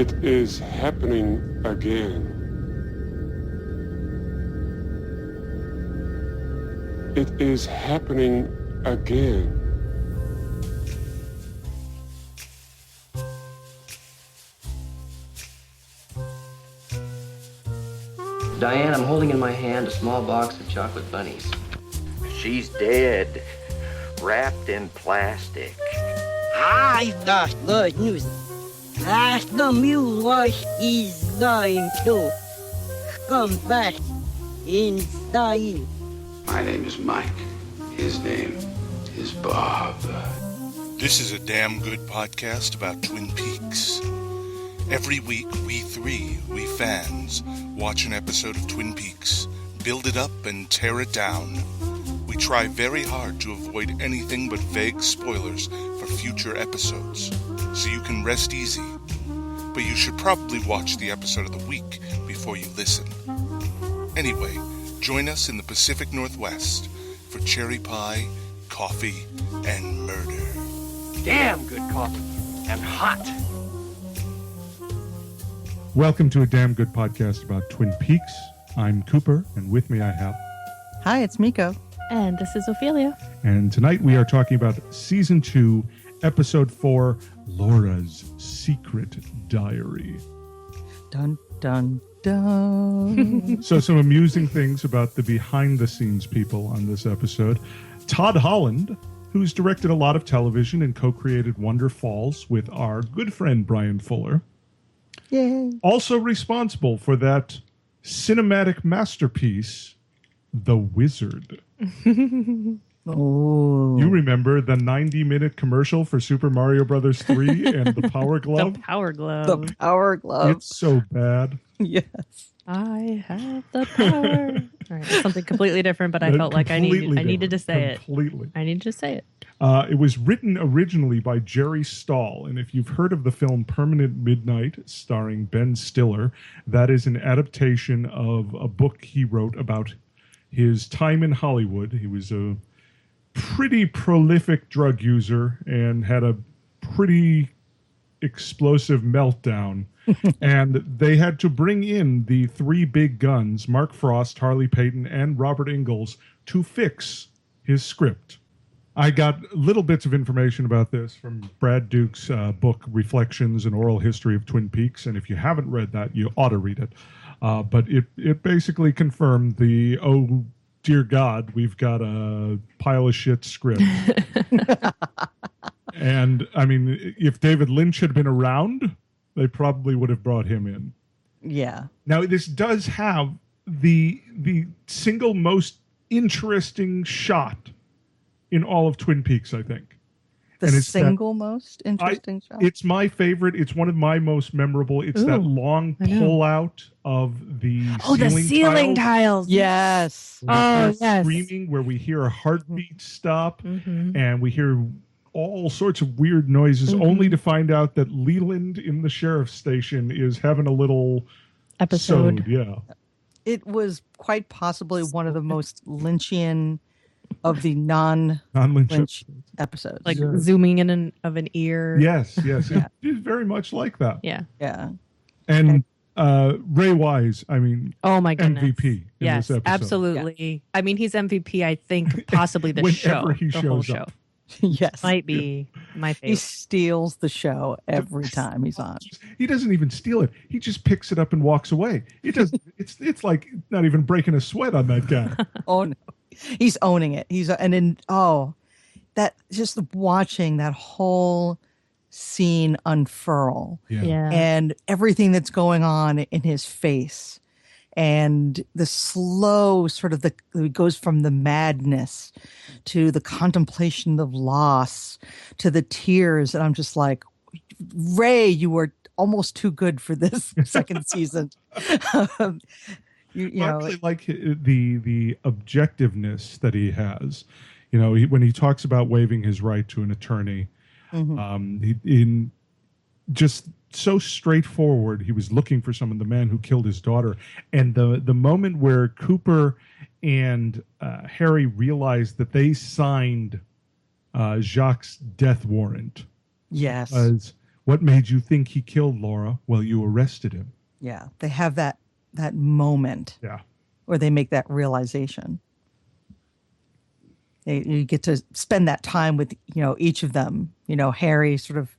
It is happening again. It is happening again. Diane, I'm holding in my hand a small box of chocolate bunnies. She's dead, wrapped in plastic. I got good news. The mule wash is going to come back in style. My name is Mike. His name is Bob. This is a damn good podcast about Twin Peaks. Every week, we fans, watch an episode of Twin Peaks, build it up and tear it down. We try very hard to avoid anything but vague spoilers for future episodes, so you can rest easy. But you should probably watch the episode of the week before you listen. Anyway, join us in the Pacific Northwest for cherry pie, coffee, and murder. Damn good coffee and hot. Welcome to a damn good podcast about Twin Peaks. I'm Cooper, and with me I have... Hi, it's Miko. And this is Ophelia. And tonight we are talking about Season 2, Episode 4, Laura's Secret Diary. Dun, dun, dun. So some amusing things about the behind-the-scenes people on this episode. Todd Holland, who's directed a lot of television and co-created Wonder Falls with our good friend Brian Fuller. Yay. Also responsible for that cinematic masterpiece, The Wizard. Oh. You remember the 90-minute commercial for Super Mario Brothers 3 and the Power Glove? The Power Glove. The Power Glove. It's so bad. Yes. I have the power. All right, something completely different, but I felt like I needed to say it. Completely. I needed to say it. It was written originally by Jerry Stahl, and if you've heard of the film Permanent Midnight, starring Ben Stiller, that is an adaptation of a book he wrote about his time in Hollywood. He was a pretty prolific drug user and had a pretty explosive meltdown. And they had to bring in the three big guns, Mark Frost, Harley Payton, and Robert Ingalls, to fix his script. I got little bits of information about this from Brad Duke's book, Reflections, An Oral History of Twin Peaks. And if you haven't read that, you ought to read it. But it basically confirmed the, oh, dear God, we've got a pile of shit script. And, I mean, if David Lynch had been around, they probably would have brought him in. Yeah. Now, this does have the single most interesting shot in all of Twin Peaks, I think. The single most interesting shot? It's my favorite. It's one of my most memorable. It's that long pull-out of the ceiling tiles. Yes. Oh, yes. Screaming, where we hear a heartbeat stop, and we hear all sorts of weird noises, only to find out that Leland in the sheriff's station is having a little episode. Yeah. It was quite possibly one of the most Lynchian of the non-Lynch episodes. Like zooming in of an ear. Yes. It is very much like that. Yeah. And Ray Wise, I mean, oh my goodness, MVP in this episode. Absolutely. Yeah. I mean, he's MVP, I think, possibly the Whenever he the shows whole show. up. Yes. Might be my favorite. He steals the show every time he's on. He doesn't even steal it. He just picks it up and walks away. It doesn't. it's like not even breaking a sweat on that guy. Oh no, he's owning it. That just watching that whole scene unfurl, and everything that's going on in his face, and the slow sort of it goes from the madness to the contemplation of loss to the tears, and I'm just like, Ray, you were almost too good for this second season. You I really like the objectiveness that he has. You know, when he talks about waiving his right to an attorney, in just so straightforward. He was looking for someone, the man who killed his daughter, and the moment where Cooper and Harry realized that they signed Jacques' death warrant. Yes. What made you think he killed Laura? Well, you arrested him. Yeah, they have that moment. Yeah. Where they make that realization. You get to spend that time with, each of them. Harry sort of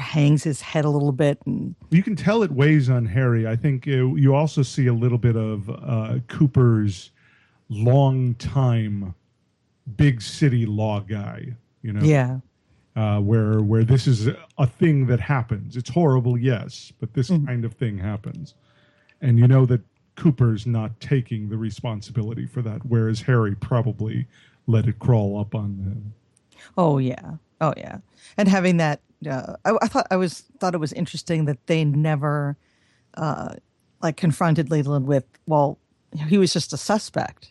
hangs his head a little bit. And you can tell it weighs on Harry. I think you also see a little bit of Cooper's long time big city law guy, Yeah. Where this is a thing that happens. It's horrible, yes, but this kind of thing happens. And you know that Cooper's not taking the responsibility for that, whereas Harry probably let it crawl up on him. Oh yeah. And having that, I thought it was interesting that they never confronted Leland with, well, he was just a suspect.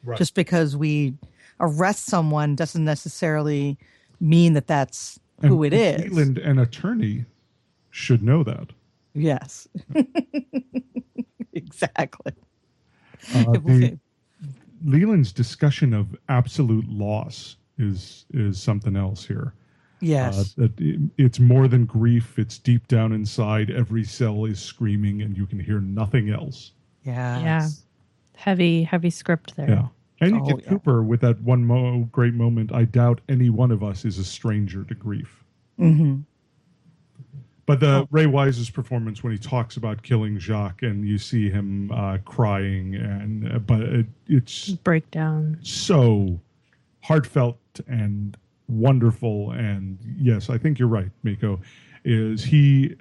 Right. Just because we arrest someone doesn't necessarily mean that that's who it is. Leland, an attorney, should know that. Yes. Exactly. Leland's discussion of absolute loss is something else here. Yes. It's more than grief. It's deep down inside. Every cell is screaming, and you can hear nothing else. Yes. Yeah. Heavy script there. Yeah. And you get Cooper with that one great moment. I doubt any one of us is a stranger to grief. Mm-hmm. But Ray Wise's performance when he talks about killing Jacques and you see him crying, but it's breakdown, so heartfelt and wonderful. And yes, I think you're right, Miko. Ray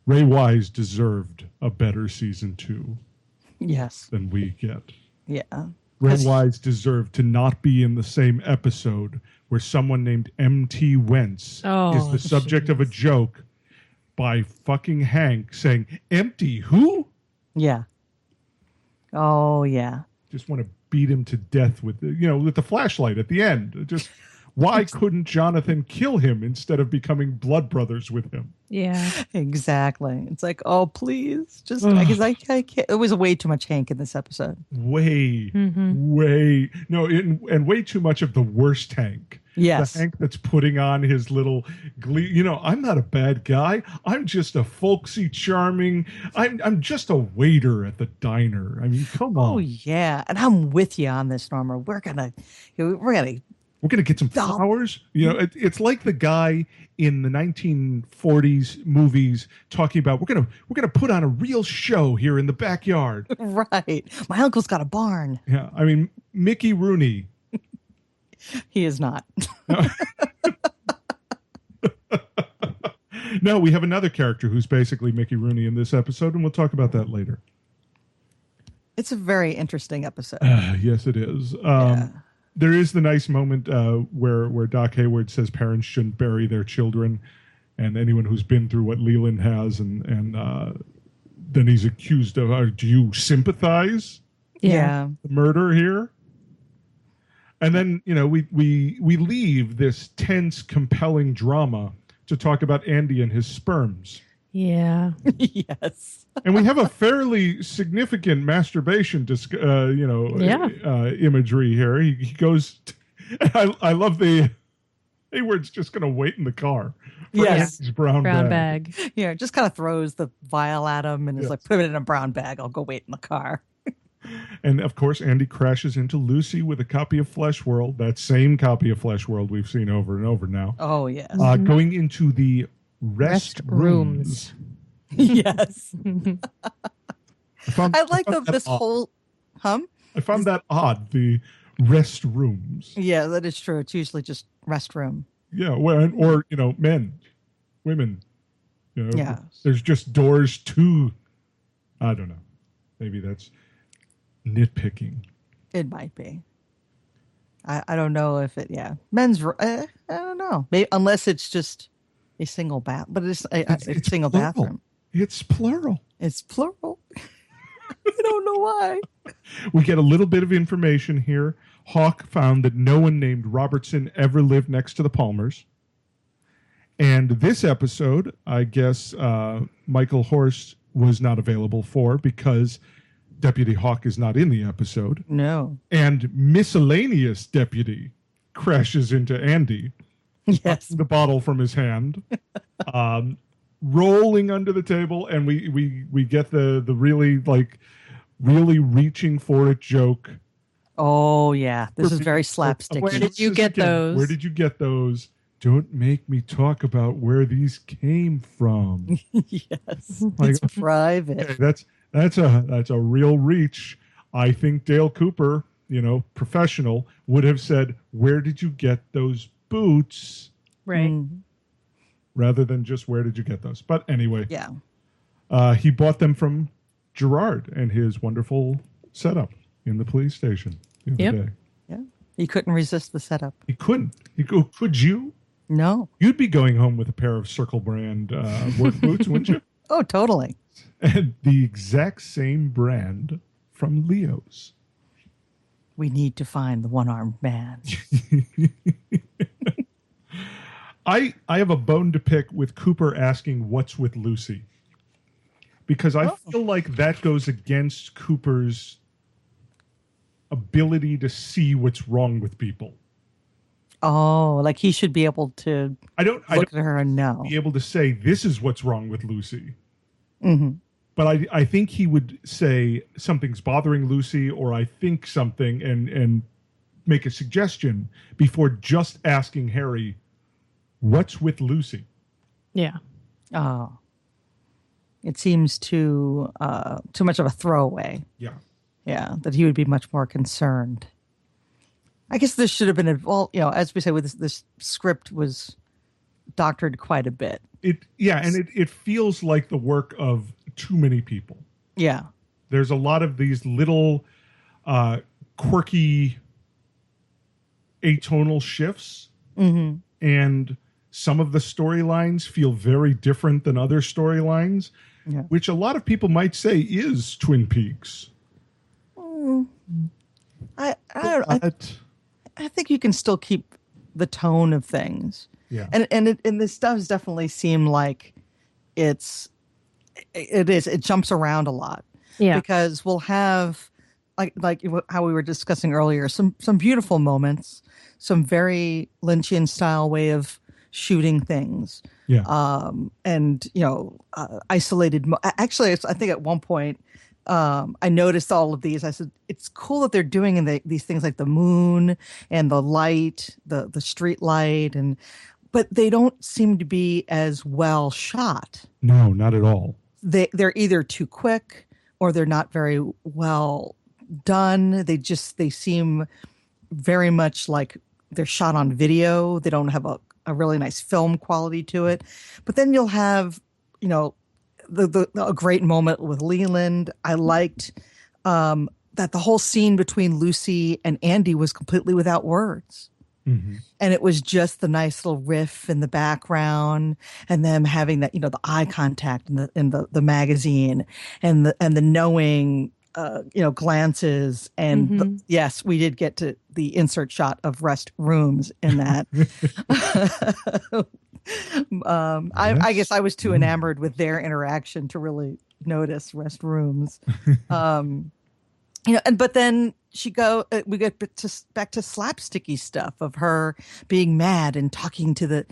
Wise deserved a better season 2. Yes. Than we get. Yeah. Ray Wise deserved to not be in the same episode where someone named M.T. Wentz is the subject of a joke by fucking Hank saying, "Empty who?" Yeah. Oh, yeah. Just want to beat him to death with the flashlight at the end. Just why couldn't Jonathan kill him instead of becoming blood brothers with him? Yeah. Exactly. It's like, oh, please. Just, because I can't. It was way too much Hank in this episode. Way too much of the worst Hank. Yes. The Hank that's putting on his little glee. I'm not a bad guy. I'm just a folksy, charming. I'm just a waiter at the diner. I mean, come on. Oh yeah, and I'm with you on this, Norma. We're gonna get some flowers. It's like the guy in the 1940s movies talking about we're gonna put on a real show here in the backyard. Right. My uncle's got a barn. Yeah. I mean, Mickey Rooney. He is not. No, we have another character who's basically Mickey Rooney in this episode, and we'll talk about that later. It's a very interesting episode. Yes, it is. Yeah. There is the nice moment where Doc Hayward says parents shouldn't bury their children, and anyone who's been through what Leland has, and then he's accused of, do you sympathize? Yeah. The murder here? And then, we leave this tense, compelling drama to talk about Andy and his sperms. Yeah. Yes. And we have a fairly significant masturbation, imagery here. He goes, I love the Hayward's just going to wait in the car. Yes. His brown bag. Yeah, just kind of throws the vial at him and is like, put it in a brown bag. I'll go wait in the car. And of course, Andy crashes into Lucy with a copy of Flesh World, that same copy of Flesh World we've seen over and over now. Oh, yes. Going into the rest rooms. Yes. I like this odd. whole I found that odd, the rest rooms. Yeah, that is true. It's usually just restroom. Yeah, or men, women. Yeah. There's just doors to, I don't know. Maybe that's nitpicking. It might be. I don't know if it. Yeah, men's. I don't know. Maybe, unless it's just a single bath, but it's a single plural. bathroom. It's plural. It's plural. I don't know why. We get a little bit of information here. Hawk found that no one named Robertson ever lived next to the Palmers. And this episode, I guess Michael Horst was not available for because Deputy Hawk is not in the episode. No. And miscellaneous deputy crashes into Andy. Yes. the bottle from his hand, rolling under the table, and we get the really really reaching for it joke. Oh yeah, this is very slapstick. Where did you get those? Where did you get those? Don't make me talk about where these came from. Yes, it's private. Okay, that's a real reach. I think Dale Cooper, professional, would have said, "Where did you get those boots?" Right. Rather than just "Where did you get those?" But anyway, yeah, he bought them from Gerard and his wonderful setup in the police station the other day. Yeah, he couldn't resist the setup. He couldn't. Could you? No. You'd be going home with a pair of Circle brand work boots, wouldn't you? Oh, totally. And the exact same brand from Leo's. We need to find the one-armed man. I have a bone to pick with Cooper asking what's with Lucy. Because I feel like that goes against Cooper's ability to see what's wrong with people. Oh, like he should be able to look at her and know. Be able to say, this is what's wrong with Lucy. Mm-hmm. But I think he would say something's bothering Lucy, or I think something, and make a suggestion before just asking Harry, what's with Lucy? Yeah. Oh. It seems too much of a throwaway. Yeah. Yeah, that he would be much more concerned. I guess this should have been, as we say, with this script was doctored quite a bit. It feels like the work of too many people. Yeah. There's a lot of these little quirky atonal shifts. Mm-hmm. And some of the storylines feel very different than other storylines, which a lot of people might say is Twin Peaks. I think you can still keep the tone of things. Yeah. And this does definitely seem like it jumps around a lot. Yeah. Because we'll have like how we were discussing earlier, some beautiful moments, some very Lynchian style way of shooting things. Yeah. And isolated. Actually, I think at one point I noticed all of these. I said, it's cool that they're doing these things like the moon and the light, the street light, but they don't seem to be as well shot. No, not at all. They're either too quick or they're not very well done. They seem very much like they're shot on video. They don't have a really nice film quality to it. But then you'll have, a great moment with Leland. I liked that the whole scene between Lucy and Andy was completely without words. Mm-hmm. And it was just the nice little riff in the background, and them having that, the eye contact in the magazine, and the knowing, glances. And yes, we did get to the insert shot of rest rooms in that. I guess I was too enamored with their interaction to really notice rest rooms. But then we get back to slapsticky stuff of her being mad and talking to the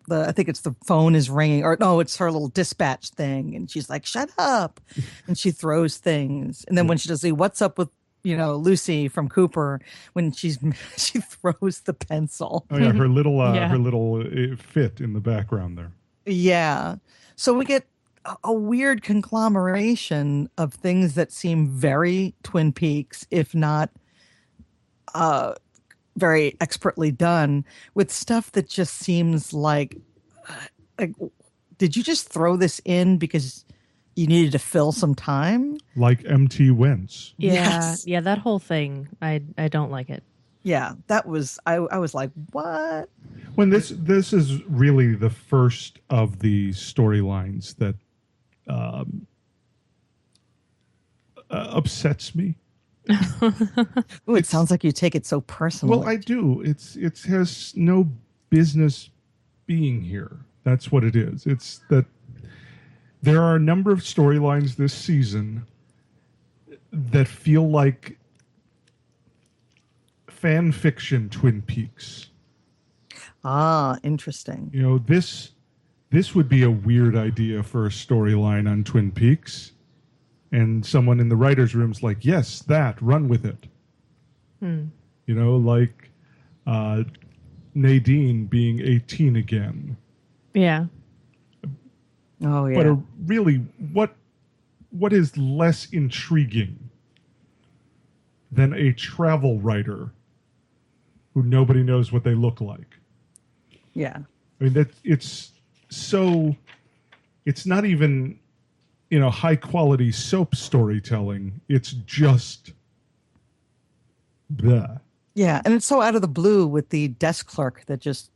I think it's the phone is ringing, or no, it's her little dispatch thing, and she's like, "Shut up," and she throws things, and then when she does the "What's up with Lucy" from Cooper, when she throws the pencil. Oh yeah, her little fit in the background there. Yeah, so we get a weird conglomeration of things that seem very Twin Peaks, if not very expertly done, with stuff that just seems like did you just throw this in because you needed to fill some time? Like MT Wentz. Yeah. Yes. Yeah, that whole thing, I don't like it. Yeah, that was, I was like, what? When this is really the first of the storylines that upsets me. Ooh, it sounds like you take it so personally. Well, I do. It has no business being here. That's what it is. It's that there are a number of storylines this season that feel like fan fiction Twin Peaks. Ah, interesting. You know, this would be a weird idea for a storyline on Twin Peaks. And someone in the writer's room's like, yes, run with it. You know, like Nadine being 18 again. Yeah. Oh, yeah. But really, what is less intriguing than a travel writer who nobody knows what they look like? Yeah. I mean, it's not even, you know, high quality soap storytelling. It's just the. Yeah, and it's so out of the blue with the desk clerk that just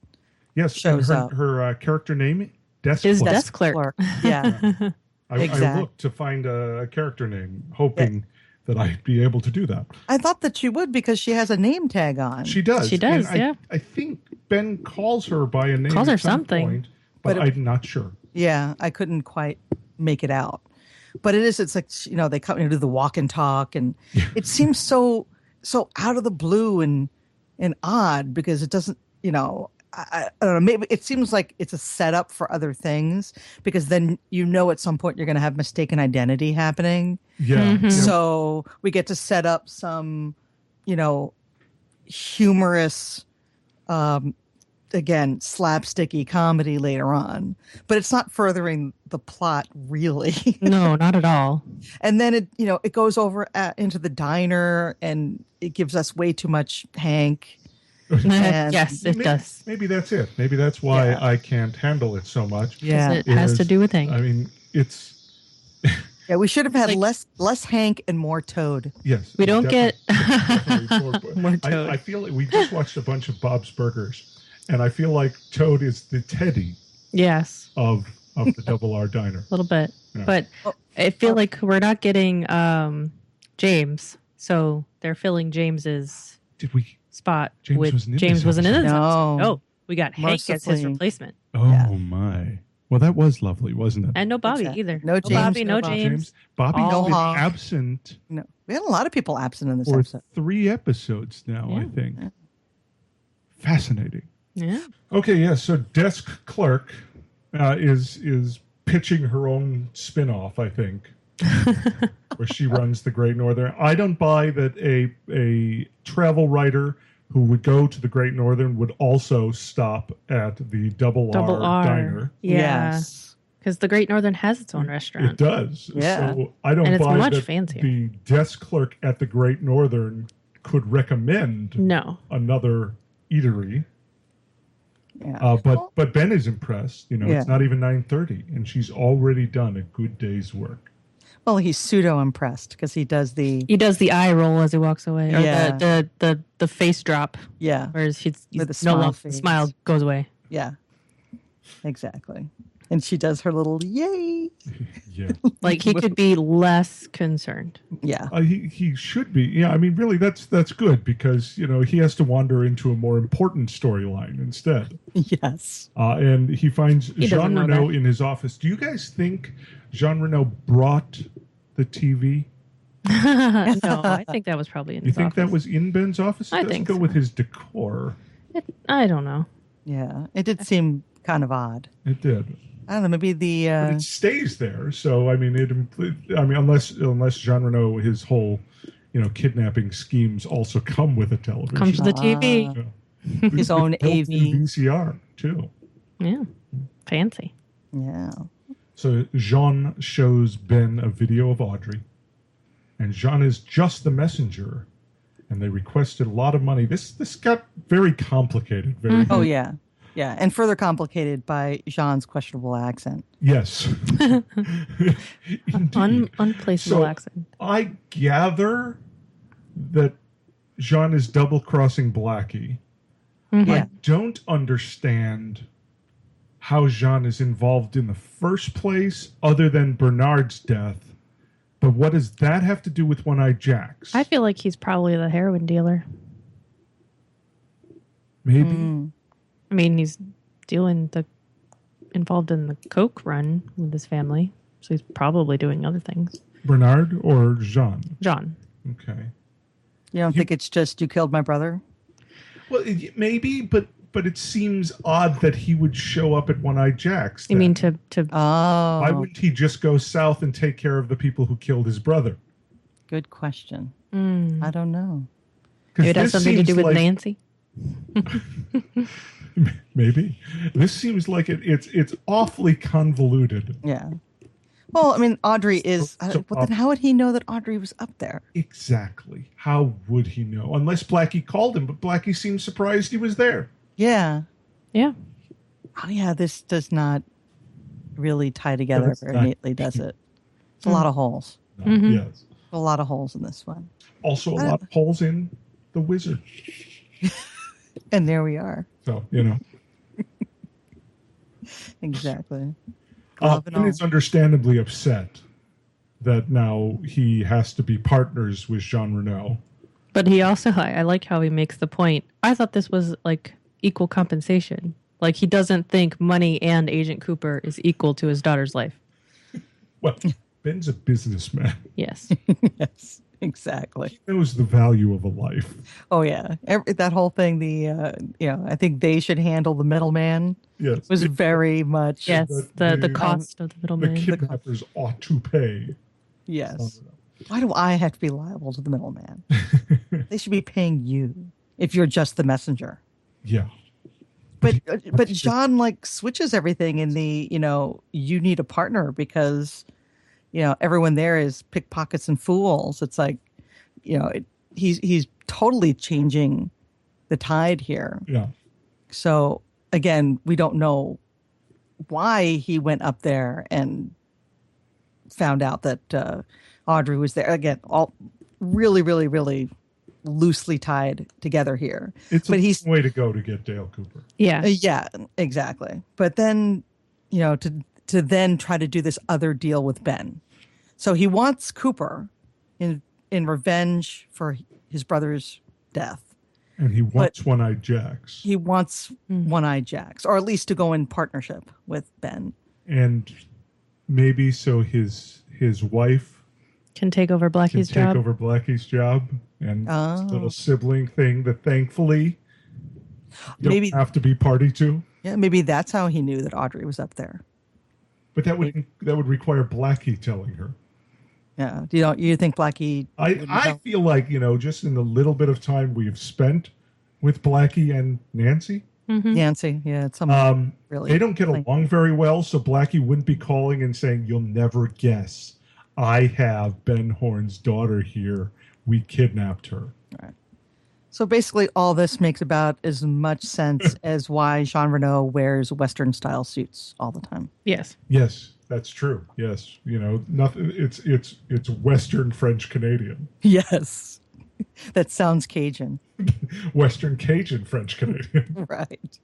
shows up. Her character name, desk His clerk. desk clerk. Yeah. I looked to find a character name, hoping that I'd be able to do that. I thought that she would because she has a name tag on. She does. She does, And yeah. I think Ben calls her by a name. Calls her at some something. point, but I'm not sure. Yeah, I couldn't quite make it out. But it's like, you know, they come into the walk and talk, and it seems so out of the blue and odd because it doesn't, you know, I don't know, maybe it seems like it's a setup for other things because then, you know, at some point you're going to have mistaken identity happening. Yeah. Mm-hmm. So we get to set up some, you know, humorous, again, slapsticky comedy later on, but it's not furthering the plot really. No, not at all. And then it goes over into the diner and it gives us way too much Hank. And Yes, it does. Maybe that's it. Maybe that's why I can't handle it so much. Yeah. It has to do with Hank. I mean, it's. Yeah, we should have had less Hank and more Toad. Yes. We don't definitely More Toad. I feel like we just watched a bunch of Bob's Burgers, and I feel like Toad is the Teddy Yes, of the Double R Diner. a little bit. Yeah. But I feel like we're not getting James, so they're filling James's Did we? spot James with wasn't in James this wasn't in this episode. episode. No. No, we got Hank as his Mercifully. replacement. Oh Yeah. my! Well, that was lovely, wasn't it? And no Bobby Exactly. either. No James, Bobby, no no Bobby. James. Bobby's No been Honk. absent No, we had a lot of people absent in this for episode. 3 episodes now. I Yeah. think. Fascinating. Yeah. Okay, yeah. So desk clerk is pitching her own spin-off, I think, where she runs the Great Northern. I don't buy that a travel writer who would go to the Great Northern would also stop at the Double R Diner. Yeah. Yes. Because the Great Northern has its own restaurant. It does. Yeah. So I don't And it's buy much that fancier. the desk clerk at the Great Northern could recommend No. another eatery. Yeah. But Ben is impressed. You know, Yeah. it's not even 9:30, and she's already done a good day's work. Well, he's pseudo impressed because he does the eye roll as he walks away. Or Yeah. the face drop. yeah Whereas he's With the no smile longer face. smile goes away. yeah exactly, and she does her little yay. Yeah. Like he could be less concerned. Yeah, He should be. Yeah, I mean, really, that's good because, you know, he has to wander into a more important storyline instead. yes. And he finds doesn't Jean know Renault that. in his office. Do you guys think Jean Renault brought the TV? No, I think that was probably in You his think that office. was in Ben's office? It I doesn't think go so. with his decor. I don't know. Yeah, it did seem kind of odd. It did. I don't know, maybe the But it stays there. So I mean, unless Jean Renault, his whole, you know, kidnapping schemes also come with a television. Comes with the TV. Yeah. his own Built in AV. VCR too. Yeah. Fancy. Yeah. So Jean shows Ben a video of Audrey, and Jean is just the messenger, and they requested a lot of money. This got very complicated. Very Oh yeah, yeah, and further complicated by Jean's questionable accent. yes, indeed. Unplaceable So, accent. I gather that Jean is double crossing Blackie. Mm-hmm. Yeah. I don't understand how Jean is involved in the first place, other than Bernard's death. But what does that have to do with One-Eyed Jacks? I feel like he's probably the heroin dealer. Maybe. I mean, he's involved in the coke run with his family, so he's probably doing other things. Bernard or Jean? John. Okay. You don't think it's just you killed my brother? Well, maybe, but but it seems odd that he would show up at One-Eyed Jack's. You mean to why wouldn't he just go south and take care of the people who killed his brother? Good question. I don't know. Maybe it has something to do with Nancy. Maybe. This seems like it's awfully convoluted. Yeah. Well, I mean, Audrey is. But then how would he know that Audrey was up there? Exactly. How would he know? Unless Blackie called him, but Blackie seemed surprised he was there. Yeah. Yeah. Oh, yeah. This does not really tie together very neatly, does it? It's a lot of holes. No, yes. A lot of holes in this one. Also, a lot of holes in the wizard. And there we are. So, you know. Exactly. And is understandably upset that now he has to be partners with Jacques Renault. But he also, I like how he makes the point. I thought this was like equal compensation. Like he doesn't think money and Agent Cooper is equal to his daughter's life. Well, Ben's a businessman. Yes. Yes, exactly. He knows the value of a life. Oh, yeah. That whole thing, I think they should handle the middleman. Yes. Was very much. Yes, the cost of the middleman. The kidnappers ought to pay. Yes. Why do I have to be liable to the middleman? They should be paying you if you're just the messenger. Yeah. But John like switches everything in the, you need a partner because, everyone there is pickpockets and fools. It's like, he's totally changing the tide here. Yeah. So again, we don't know why he went up there and found out that Audrey was there. Again, all really, really, really loosely tied together here. It's a way to go to get Dale Cooper. Yeah. Yeah, exactly. But then, to then try to do this other deal with Ben. So he wants Cooper in revenge for his brother's death. And he wants One-Eyed Jack's. He wants One-Eyed Jack's, or at least to go in partnership with Ben. And maybe so his wife can take over Blackie's job. And this little sibling thing that thankfully you don't have to be party to. Yeah, maybe that's how he knew that Audrey was up there. But that would require Blackie telling her. Yeah. You think Blackie? I feel like, just in the little bit of time we've spent with Blackie and Nancy. Mm-hmm. Nancy, yeah, it's really. They don't get along very well, so Blackie wouldn't be calling and saying, "You'll never guess. I have Ben Horn's daughter here. We kidnapped her." All right. So basically, all this makes about as much sense as why Jean Renault wears Western-style suits all the time. Yes. Yes, that's true. Yes, nothing. It's Western French Canadian. Yes, that sounds Cajun. Western Cajun French Canadian. Right.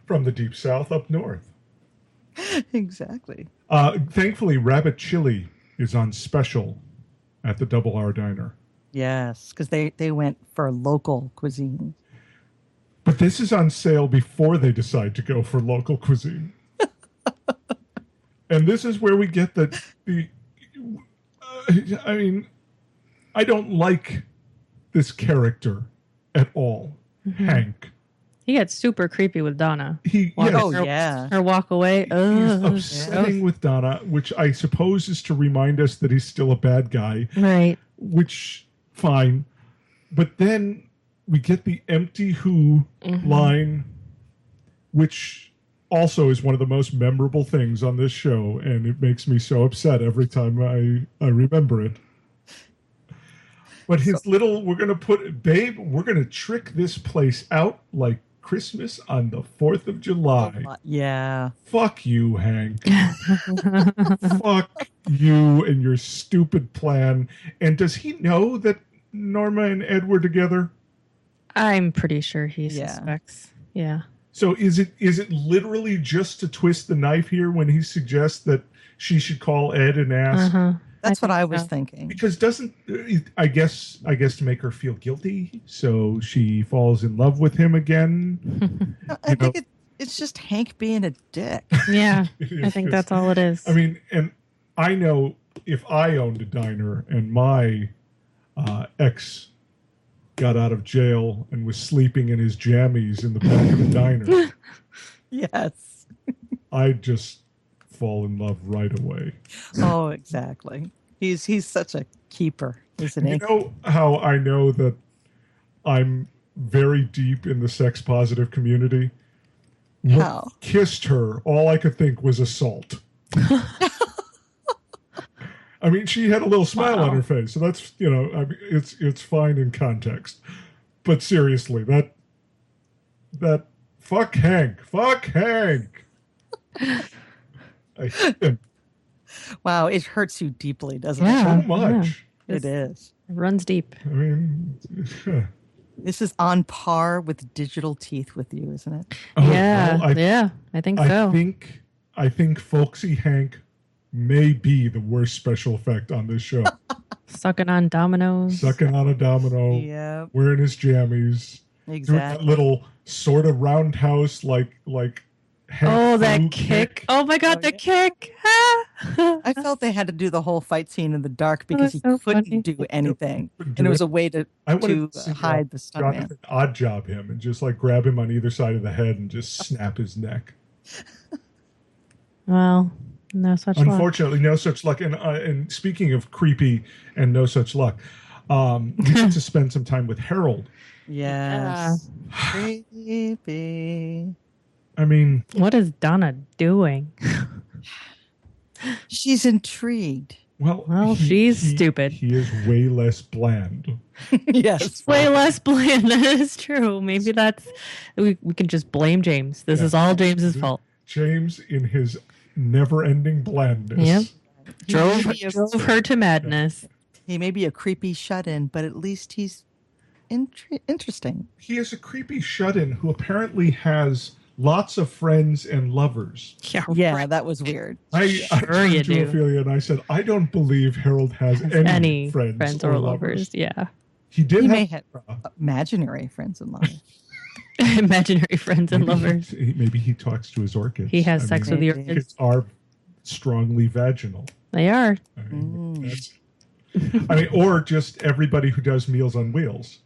From the deep south up north. Exactly. Thankfully, rabbit chili is on special at the Double R Diner. Yes, because they went for local cuisine. But this is on sale before they decide to go for local cuisine. And this is where we get I don't like this character at all, Hank. He gets super creepy with Donna. Her walk away. He's upsetting with Donna, which I suppose is to remind us that he's still a bad guy. Right. Which, fine. But then we get the empty who line, which also is one of the most memorable things on this show, and it makes me so upset every time I remember it. But we're going to put, babe, we're going to trick this place out like Christmas on the 4th of July. Yeah. Fuck you, Hank. Fuck you and your stupid plan. And does he know that Norma and Ed were together? I'm pretty sure he suspects. Yeah. So is it literally just to twist the knife here when he suggests that she should call Ed and ask? That's what I was thinking. Because I guess to make her feel guilty, so she falls in love with him again. I think it's just Hank being a dick. Yeah, I think that's all it is. I mean, and I know if I owned a diner and my ex got out of jail and was sleeping in his jammies in the back of the diner. Yes. I'd just fall in love right away. Oh, exactly. He's such a keeper, isn't he? You know how I know that I'm very deep in the sex positive community? When How? I kissed her, all I could think was assault. I mean, she had a little smile on her face, so that's, I mean, it's fine in context. But seriously, that fuck Hank. I hate him Wow, it hurts you deeply, doesn't so it? much. It is. It runs deep. I mean, This is on par with digital teeth with you, isn't it? Yeah, well, I think so. I think folksy Hank may be the worst special effect on this show. Sucking on dominoes. Sucking on a domino, Yeah, wearing his jammies, doing that exactly. little sort of roundhouse like Hank Oh, that Fu kick. Oh my God, the kick. I felt they had to do the whole fight scene in the dark because he so couldn't funny. do anything. Couldn't And do it was it. a way to I wanted to see hide the stuntman. Jonathan odd job him and just like grab him on either side of the head and just snap his neck. Well, no such luck. Unfortunately, no such luck. And speaking of creepy and no such luck, we get to spend some time with Harold. Yes. Creepy. I mean, What is Donna doing? She's intrigued. well, she's stupid. He is way less bland. Yes. Way less bland. That is true. Maybe that's we can just blame James. This is all James's fault. James, in his never-ending blandness. Yep. He Drove her to madness. He may be a creepy shut-in, but at least he's interesting. He is a creepy shut-in who apparently has lots of friends and lovers. Yeah, that was weird. I turned you to do. Ophelia and I said, I don't believe Harold has any friends or lovers. Yeah. He did He have, may have imaginary friends and lovers. Imaginary friends and lovers. Maybe he talks to his orchids. He has sex with the maybe. orchids. Orchids are strongly vaginal. They are. I mean, or just everybody who does Meals on Wheels.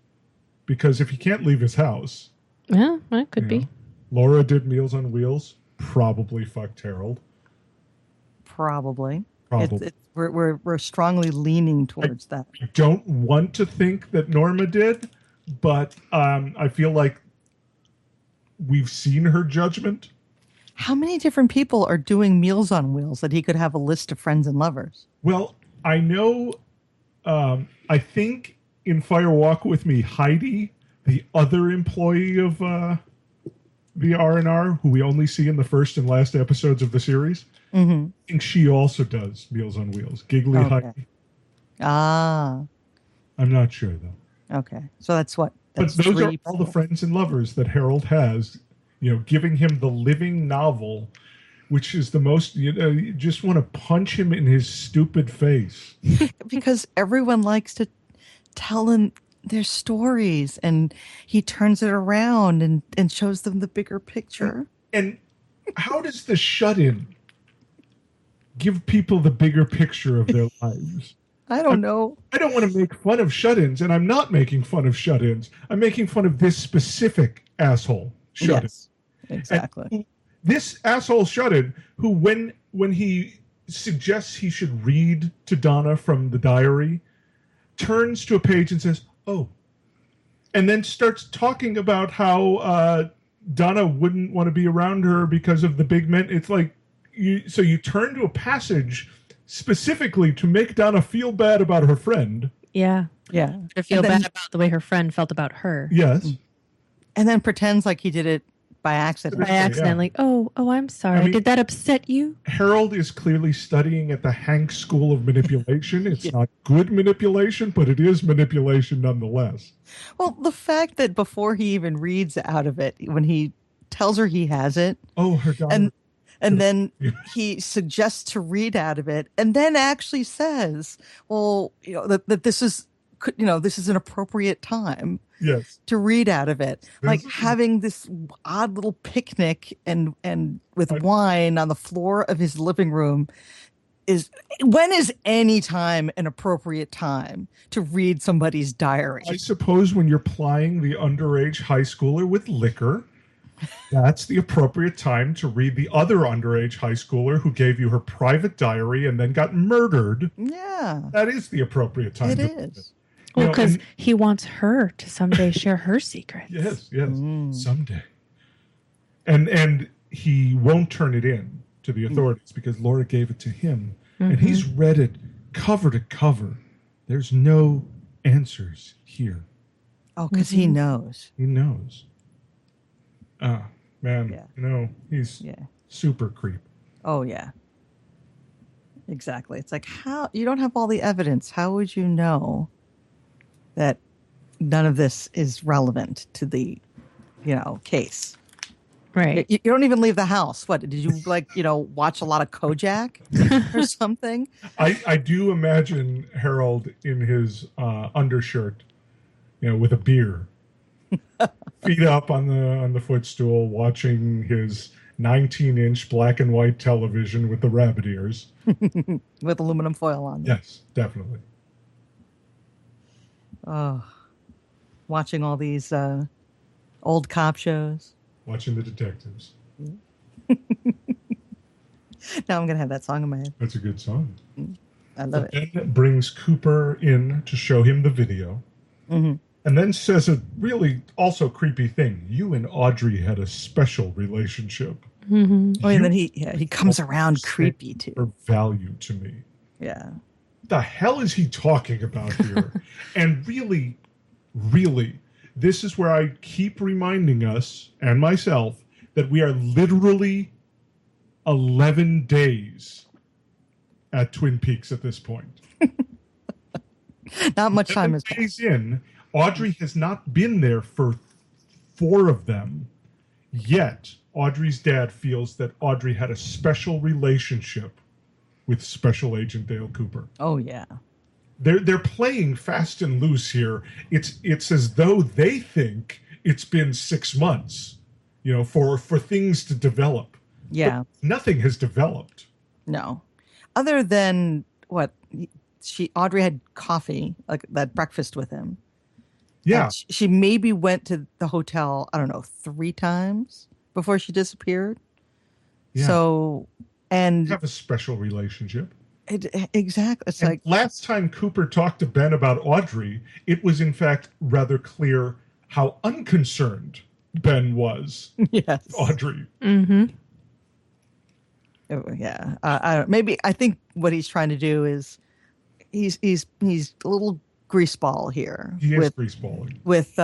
Because if he can't leave his house, Yeah, that could be. Laura did Meals on Wheels, probably fucked Harold. Probably. Probably. We're strongly leaning towards that. I don't want to think that Norma did, but I feel like we've seen her judgment. How many different people are doing Meals on Wheels that he could have a list of friends and lovers? Well, I know, I think in Fire Walk With Me, Heidi, the other employee of the R&R, who we only see in the first and last episodes of the series, I think she also does Meals on Wheels. Giggly Okay. Heidi. Ah, I'm not sure, though. okay. So that's what? But That's those are three all the people. friends and lovers that Harold has, giving him the living novel, which is the most, you just want to punch him in his stupid face. Because everyone likes to tell him their stories, and he turns it around and shows them the bigger picture. And how does the shut-in give people the bigger picture of their lives? I don't know. I don't want to make fun of shut-ins, and I'm not making fun of shut-ins. I'm making fun of this specific asshole shut-in. Yes, exactly. And this asshole shut-in, who when he suggests he should read to Donna from the diary, turns to a page and says, "Oh," and then starts talking about how Donna wouldn't want to be around her because of the big men. It's like you turn to a passage specifically to make Donna feel bad about her friend. Yeah. Yeah. To feel And then- bad about the way her friend felt about her. Yes. And then pretends like he did it by accident. By accident, like, oh, I'm sorry. I mean- Did that upset you? Harold is clearly studying at the Hank School of Manipulation. It's not good manipulation, but it is manipulation nonetheless. Well, the fact that before he even reads out of it, when he tells her he has it, Oh, her daughter. and then he suggests to read out of it, and then actually says, "Well, that this is, this is an appropriate time Yes. to read out of it." Like This- having this odd little picnic and with wine on the floor of his living room, when is any time an appropriate time to read somebody's diary? I suppose when you're plying the underage high schooler with liquor, that's the appropriate time to read the other underage high schooler who gave you her private diary and then got murdered. Yeah. That is the appropriate time. It is. Well, because he wants her to someday share her secrets. Yes, someday. And he won't turn it in to the authorities because Laura gave it to him. And he's read it cover to cover. There's no answers here. Oh, because he knows. He knows. Ah, man. Yeah. He's super creep. Oh, yeah. Exactly. It's like, how you don't have all the evidence. How would you know that none of this is relevant to the, case? Right. You don't even leave the house. What, did you watch a lot of Kojak or something? I do imagine Harold in his undershirt, with a beer, feet up on the footstool, watching his 19-inch black and white television with the rabbit ears. With aluminum foil on. Yes, definitely. Oh, watching all these old cop shows. Watching the detectives. Now I'm going to have that song in my head. That's a good song. I love it. Ben brings Cooper in to show him the video. And then says a really also creepy thing. You and Audrey had a special relationship. Oh, and then he comes around creepy too. Her value to me. Yeah. The hell is he talking about here? And really, this is where I keep reminding us and myself that we are literally 11 days at Twin Peaks at this point. Not much time has passed. In, Audrey has not been there for 4 of them, yet Audrey's dad feels that Audrey had a special relationship with Special Agent Dale Cooper. Oh, yeah. They're playing fast and loose here. It's as though they think it's been 6 months, for things to develop. Yeah. But nothing has developed. No. Other than what Audrey had coffee, like that breakfast with him. Yeah. She maybe went to the hotel, I don't know, 3 times before she disappeared. Yeah. So, and have a special relationship. Exactly. It's like last time Cooper talked to Ben about Audrey, it was in fact rather clear how unconcerned Ben was. Yes. Audrey. Yeah. I think what he's trying to do is he's a little greaseball here. He is greaseballing. With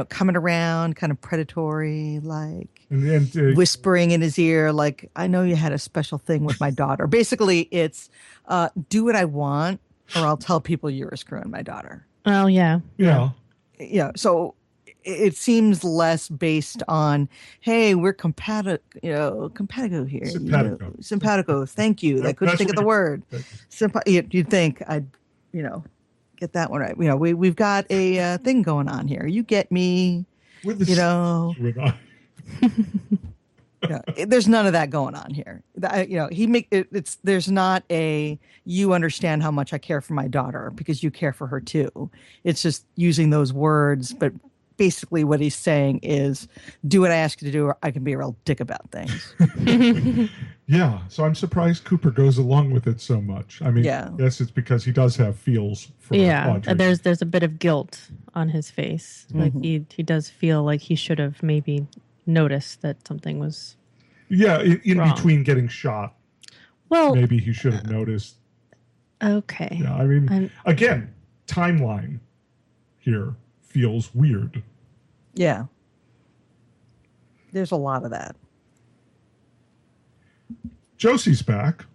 coming around kind of predatory, like and whispering in his ear, like, I know you had a special thing with my daughter. Basically, it's do what I want or I'll tell people you were screwing my daughter. Well, yeah. Yeah. Yeah. So it seems less based on, hey, we're compatible here. Simpatico. Thank you. I couldn't think of the word. You'd think I'd, get that one right. We've got a thing going on here. You get me, there's none of that going on here. There's not a, you understand how much I care for my daughter because you care for her too. It's just using those words, but basically what he's saying is do what I ask you to do or I can be a real dick about things. Yeah. So I'm surprised Cooper goes along with it so much. I mean, yes, it's because he does have feels for Audrey. There's a bit of guilt on his face. Like he does feel like he should have maybe noticed that something was in wrong. Between getting shot. Well, maybe he should have noticed. Okay. Yeah, I mean, again, timeline here feels weird. Yeah. There's a lot of that. Josie's back.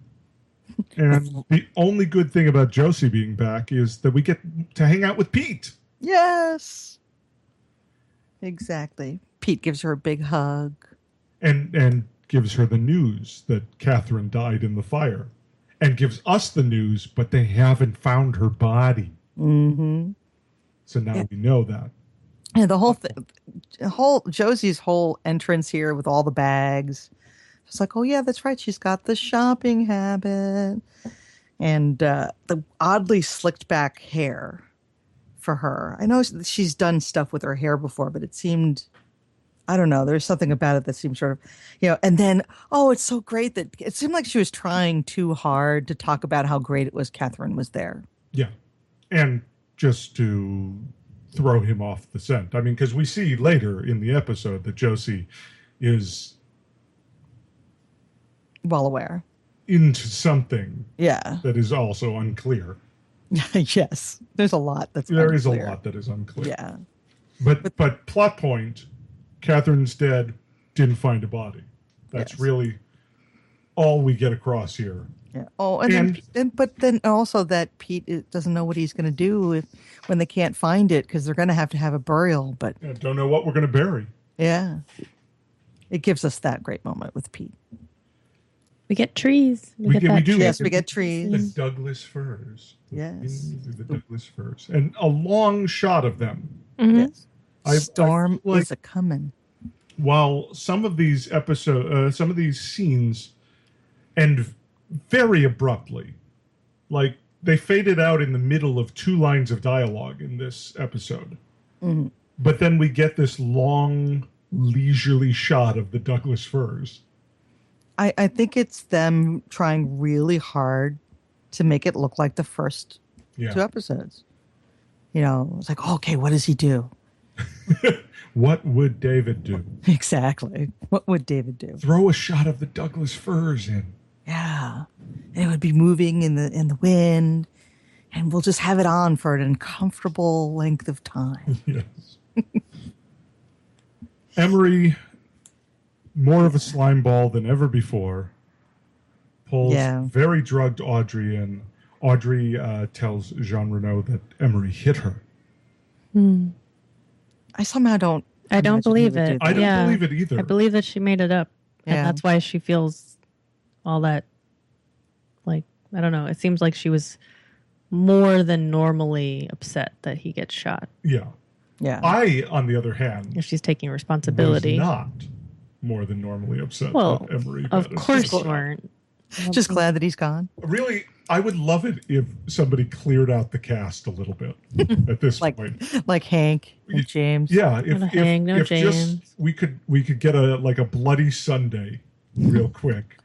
And the only good thing about Josie being back is that we get to hang out with Pete. Yes. Exactly. Pete gives her a big hug. And gives her the news that Catherine died in the fire. And gives us the news, but they haven't found her body. Mm-hmm. So now we know that. And the Josie's whole entrance here with all the bags. It's like, oh yeah, that's right. She's got the shopping habit. And the oddly slicked back hair for her. I know she's done stuff with her hair before, but it seemed, I don't know, there's something about it that seemed sort of, and then, it's so great that it seemed like she was trying too hard to talk about how great it was Catherine was there. Yeah. And just to throw him off the scent. I mean, because we see later in the episode that Josie is well aware into something that is also unclear. Yes. There's a lot that's There unclear. is a lot that is unclear. Yeah. But plot point, Catherine's dead, didn't find a body. That's really all we get across here. Yeah. Oh, but then also that Pete doesn't know what he's going to do when they can't find it, because they're going to have a burial. But don't know what we're going to bury. Yeah, it gives us that great moment with Pete. We get trees. We do. Yes, we get trees. The Douglas firs. Yes, the Douglas firs, and a long shot of them. Mm-hmm. Yes. Storm is a coming. While some of these some of these scenes end very abruptly. Like, they faded out in the middle of 2 lines of dialogue in this episode. Mm-hmm. But then we get this long, leisurely shot of the Douglas firs. I think it's them trying really hard to make it look like the first 2 episodes. It's like, okay, what does he do? What would David do? Exactly. What would David do? Throw a shot of the Douglas firs in. Yeah, and it would be moving in the wind, and we'll just have it on for an uncomfortable length of time. Yes. Emery, more of a slime ball than ever before, pulls very drugged Audrey in. Audrey tells Jean Renault that Emery hit her. I somehow don't. I don't believe it. I don't believe it either. I believe that she made it up, and that's why she feels all that, like, I don't know. It seems like she was more than normally upset that he gets shot. Yeah. Yeah. I, on the other hand, if she's taking responsibility, was not more than normally upset well, that Emery of course you weren't. Just glad that he's gone. Really, I would love it if somebody cleared out the cast a little bit at this point. Like Hank and James. Yeah, Hank, no if James. just we could get a bloody Sunday real quick.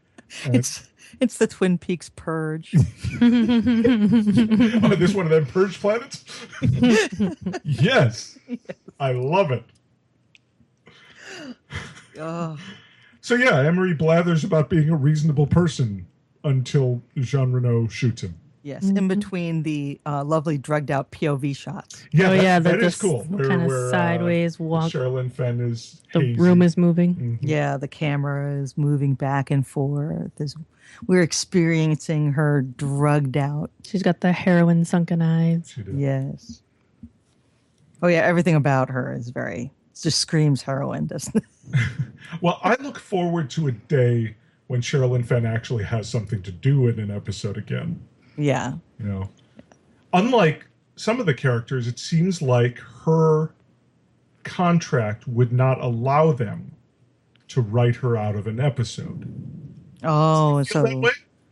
It's the Twin Peaks purge. This one of them purge planets? Yes. I love it. So Emery blathers about being a reasonable person until Jean Renault shoots him. Yes, in between the lovely drugged out POV shots. Yeah, that is cool. Kind of sideways walk. Sherilyn Fenn is the hazy. room is moving. Mm-hmm. Yeah, the camera is moving back and forth. We're experiencing her drugged out. She's got the heroin sunken eyes. Yes. Oh yeah, everything about her is just screams heroin, doesn't it? Well, I look forward to a day when Sherilyn Fenn actually has something to do in an episode again. Yeah. Unlike some of the characters, it seems like her contract would not allow them to write her out of an episode. Oh, so that way?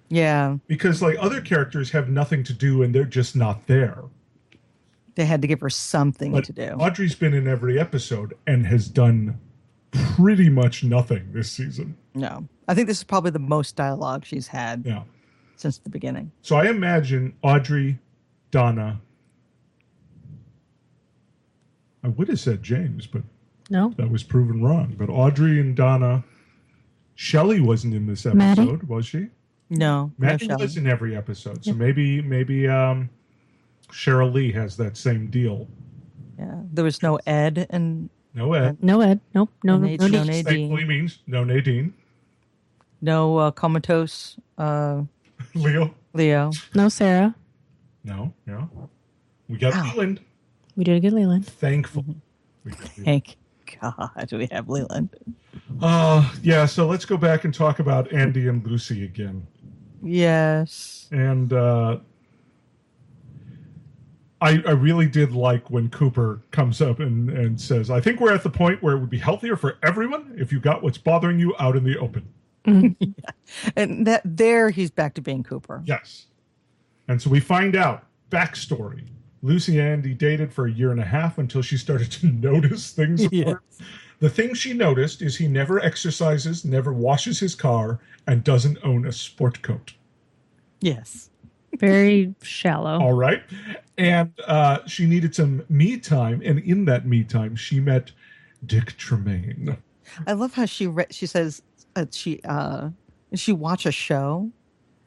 Yeah. Because other characters have nothing to do and they're just not there. They had to give her something to do. Audrey's been in every episode and has done pretty much nothing this season. No. I think this is probably the most dialogue she's had since the beginning. So I imagine Audrey, Donna. I would have said James, but that was proven wrong. But Audrey and Donna. Shelley wasn't in this episode, Maddie? Was she? No. Maddie was in every episode. So maybe Cheryl Lee has that same deal. Yeah. There was no Ed and no Ed. No Ed. Nope. No Nadine. Thankfully means no Nadine. No comatose Leo. No Sarah. No. We got Leland. We did get Leland. Thankful. Thank God we have Leland. So let's go back and talk about Andy and Lucy again. Yes. And I really did like when Cooper comes up and says, I think we're at the point where it would be healthier for everyone if you got what's bothering you out in the open. And there he's back to being Cooper. Yes. And so we find out backstory. Lucy and Andy dated for 1.5 years until she started to notice things. Yes. The thing she noticed is he never exercises, never washes his car, and doesn't own a sport coat. Yes. Very shallow. All right. And she needed some me time. And in that me time, she met Dick Tremaine. I love how she says she watch a show.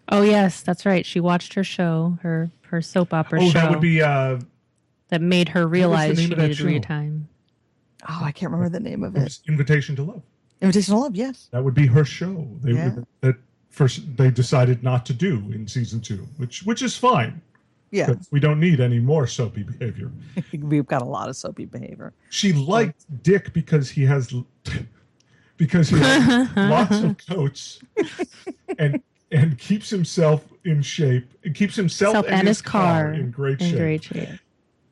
Oh, yes, that's right. She watched her show, her soap opera show. Oh, that would be... that made her realize she needed show? read time. Oh, I can't remember the name of it. Invitation to Love. Invitation to Love, yes. That would be her show. That first they decided not to do in season 2, which is fine. Yeah. We don't need any more soapy behavior. We've got a lot of soapy behavior. She liked Dick because he has lots of coats and keeps himself in shape. It keeps himself and his car in great shape.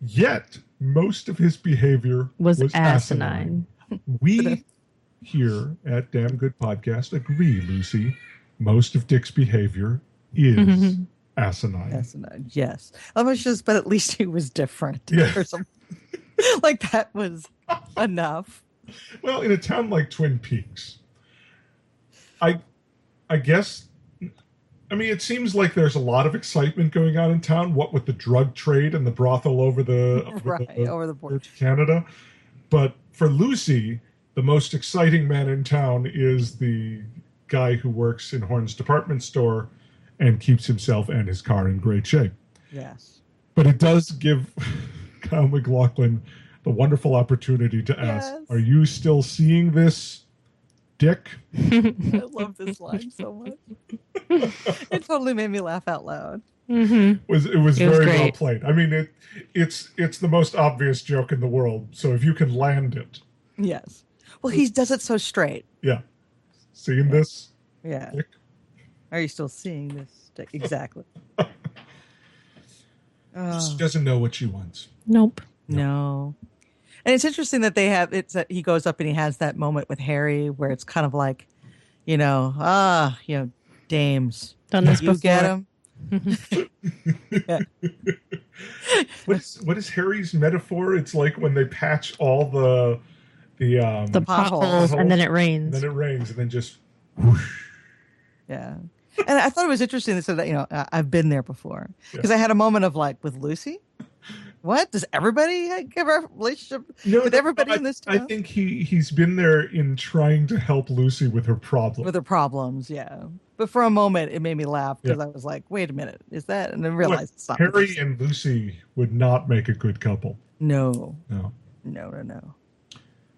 Yet most of his behavior was asinine. We here at Damn Good Podcast agree, Lucy. Most of Dick's behavior is asinine. Asinine, yes. I was just, but at least he was different. Yeah. Or something. Like that was enough. Well, in a town like Twin Peaks, I guess. I mean, it seems like there's a lot of excitement going on in town. What with the drug trade and the brothel over the border to Canada, but for Lucy, the most exciting man in town is the guy who works in Horn's department store and keeps himself and his car in great shape. Yes, but it does give Kyle MacLachlan the wonderful opportunity to ask, "Are you still seeing this, Dick?" I love this line so much. It totally made me laugh out loud. It was very well played. I mean, it's the most obvious joke in the world. So if you can land it, yes. Well, he does it so straight. Yeah. Seeing this? Yeah. Dick? Are you still seeing this, Dick? Exactly. She doesn't know what she wants. Nope. No. And it's interesting that he goes up and he has that moment with Harry where it's kind of like, dames. Done this you before. Get him? Yeah. What is Harry's metaphor? It's like when they patch all the potholes and then it rains. And then just whoosh. Yeah. And I thought it was interesting that said that, I've been there before. Because I had a moment of like, with Lucy? What? Does everybody have a relationship with everybody in this town? I think he's been there in trying to help Lucy with her problems. With her problems, yeah. But for a moment, it made me laugh because I was like, wait a minute, is that? And then realized it's not. Harry and Lucy would not make a good couple. No. No. No.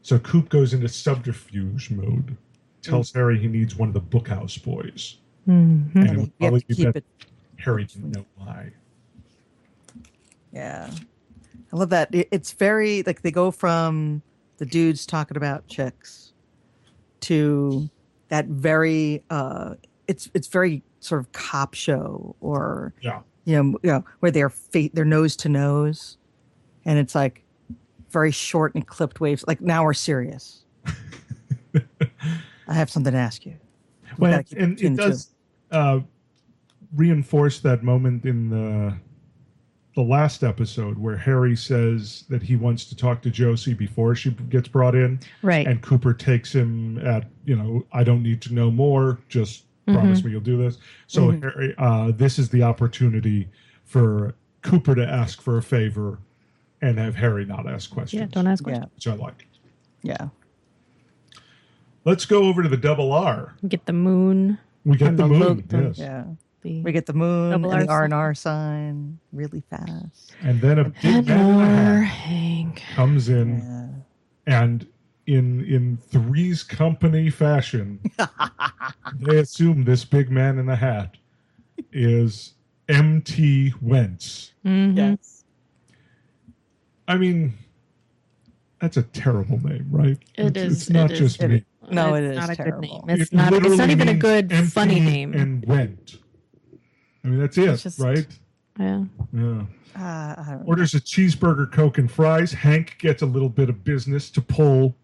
So Coop goes into subterfuge mode, tells Harry he needs one of the bookhouse boys. Mm-hmm. And it would you have probably to be keep that it. Harry didn't know why. Yeah. I love that. It's very, like, they go from the dudes talking about chicks to that very, it's very sort of cop show or, where they're nose to nose. And it's like very short and clipped waves. Like, now we're serious. I have something to ask you. Well, and it does reinforce that moment in the last episode where Harry says that he wants to talk to Josie before she gets brought in. Right. And Cooper takes him at, I don't need to know more. Just promise me you'll do this. So Harry, this is the opportunity for Cooper to ask for a favor and have Harry not ask questions. Yeah, don't ask questions. Which I like. Yeah. Let's go over to the double R. We get the moon. We get the moon, yes. Yeah. We get the moon and the R&R sign really fast. And then a big man Hank comes in and in Three's Company fashion, they assume this big man in the hat is M.T. Wentz. Mm-hmm. Yes. I mean, that's a terrible name, right? It's not just me. No, it is not a terrible. good name. It's not even a good, funny name. And went. I mean, that's it, right? Yeah. Yeah. I don't know. Orders a cheeseburger, Coke, and fries. Hank gets a little bit of business to pull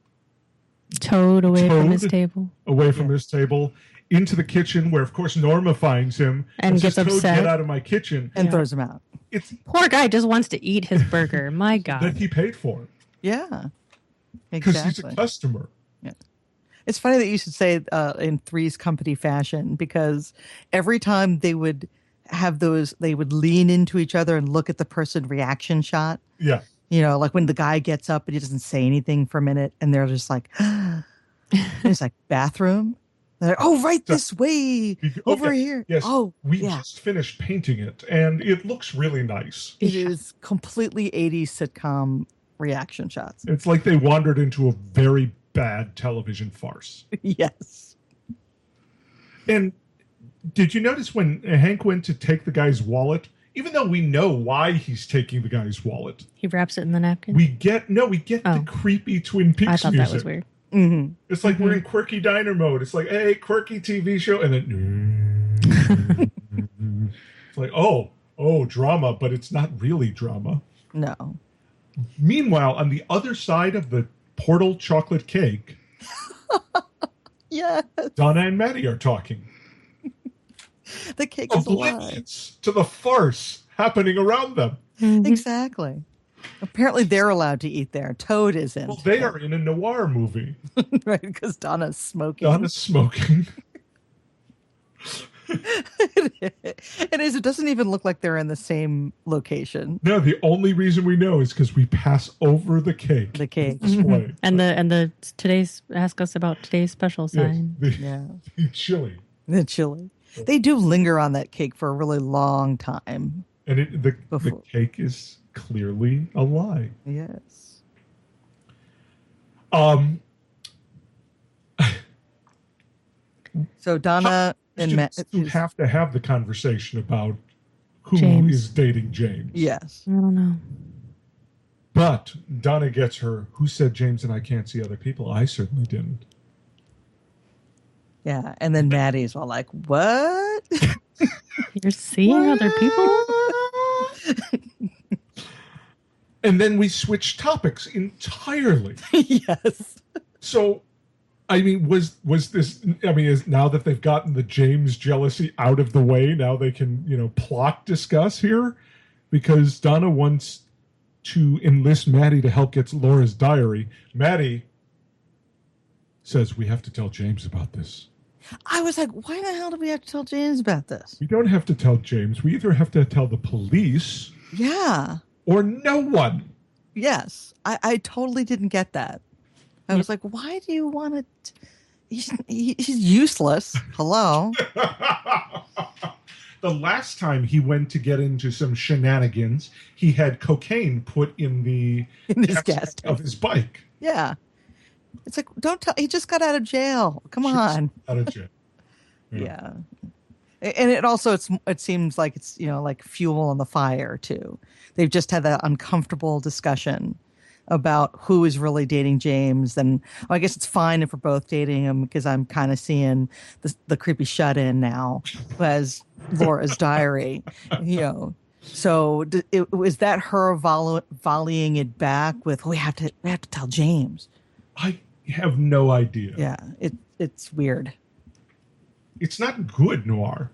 Toad away from his table. Away from his table. into the kitchen, where of course Norma finds him and gets says, Toad, upset. get out of my kitchen, and throws him out. It's Poor guy just wants to eat his burger. My God. that he paid for Yeah, because exactly. he's a customer. Yeah. It's funny that you should say in Three's Company fashion, because every time they would have those, they would lean into each other and look at the person reaction shot. Yeah. You know, like when the guy gets up and he doesn't say anything for a minute and they're just like, it's like bathroom. They're like, oh, right this way, over here. Yes. Oh, we just finished painting it and it looks really nice. It is completely 80s sitcom reaction shots. It's like they wandered into a very bad television farce. Yes. And did you notice when Hank went to take the guy's wallet, even though we know why he's taking the guy's wallet, He wraps it in the napkin. we get the creepy Twin Peaks I thought music. that was weird. Mm-hmm. It's like we're in quirky diner mode. It's like, hey, quirky TV show. And then it's like, oh, drama, but it's not really drama. No. Meanwhile, on the other side of the portal chocolate cake, Yes. Donna and Maddie are talking. The cake is alive. Oblivious to the farce happening around them. Exactly. Apparently they're allowed to eat there. Toad isn't. Well, they are in a noir movie. Right, because Donna's smoking. Donna's smoking. It is. It doesn't even look like they're in the same location. No, the only reason we know is because we pass over the cake. The cake. Display. And the today's ask us about today's special sign. Yeah. The chili. The chili. They do linger on that cake for a really long time. And the cake is clearly a lie. Yes. So Donna and Matt have to have the conversation about who James. is dating James. Yes. I don't know. But Donna gets her, who said James and I can't see other people? I certainly didn't. Yeah. And then Maddie's all like, what? You're seeing other people? And then we switch topics entirely. Yes. So, I mean, was this, I mean, is now that they've gotten the James jealousy out of the way, now they can, plot discuss here? Because Donna wants to enlist Maddie to help get Laura's diary. Maddie says, we have to tell James about this. I was like, why the hell do we have to tell James about this? We don't have to tell James. We either have to tell the police. Yeah. Or no one. Yes. I totally didn't get that. I was like, why do you want to? He's useless. Hello. The last time he went to get into some shenanigans, he had cocaine put in his gas tank of his bike. Yeah. It's like, don't tell. He just got out of jail. Come on. Out of jail. Yeah. And it seems like it's, like fuel on the fire too. They've just had that uncomfortable discussion about who is really dating James. And I guess it's fine if we're both dating him because I'm kind of seeing the creepy shut-in now as Laura's diary, So was that her volleying it back with, we have to tell James? I have no idea. Yeah, it's weird. It's not good noir.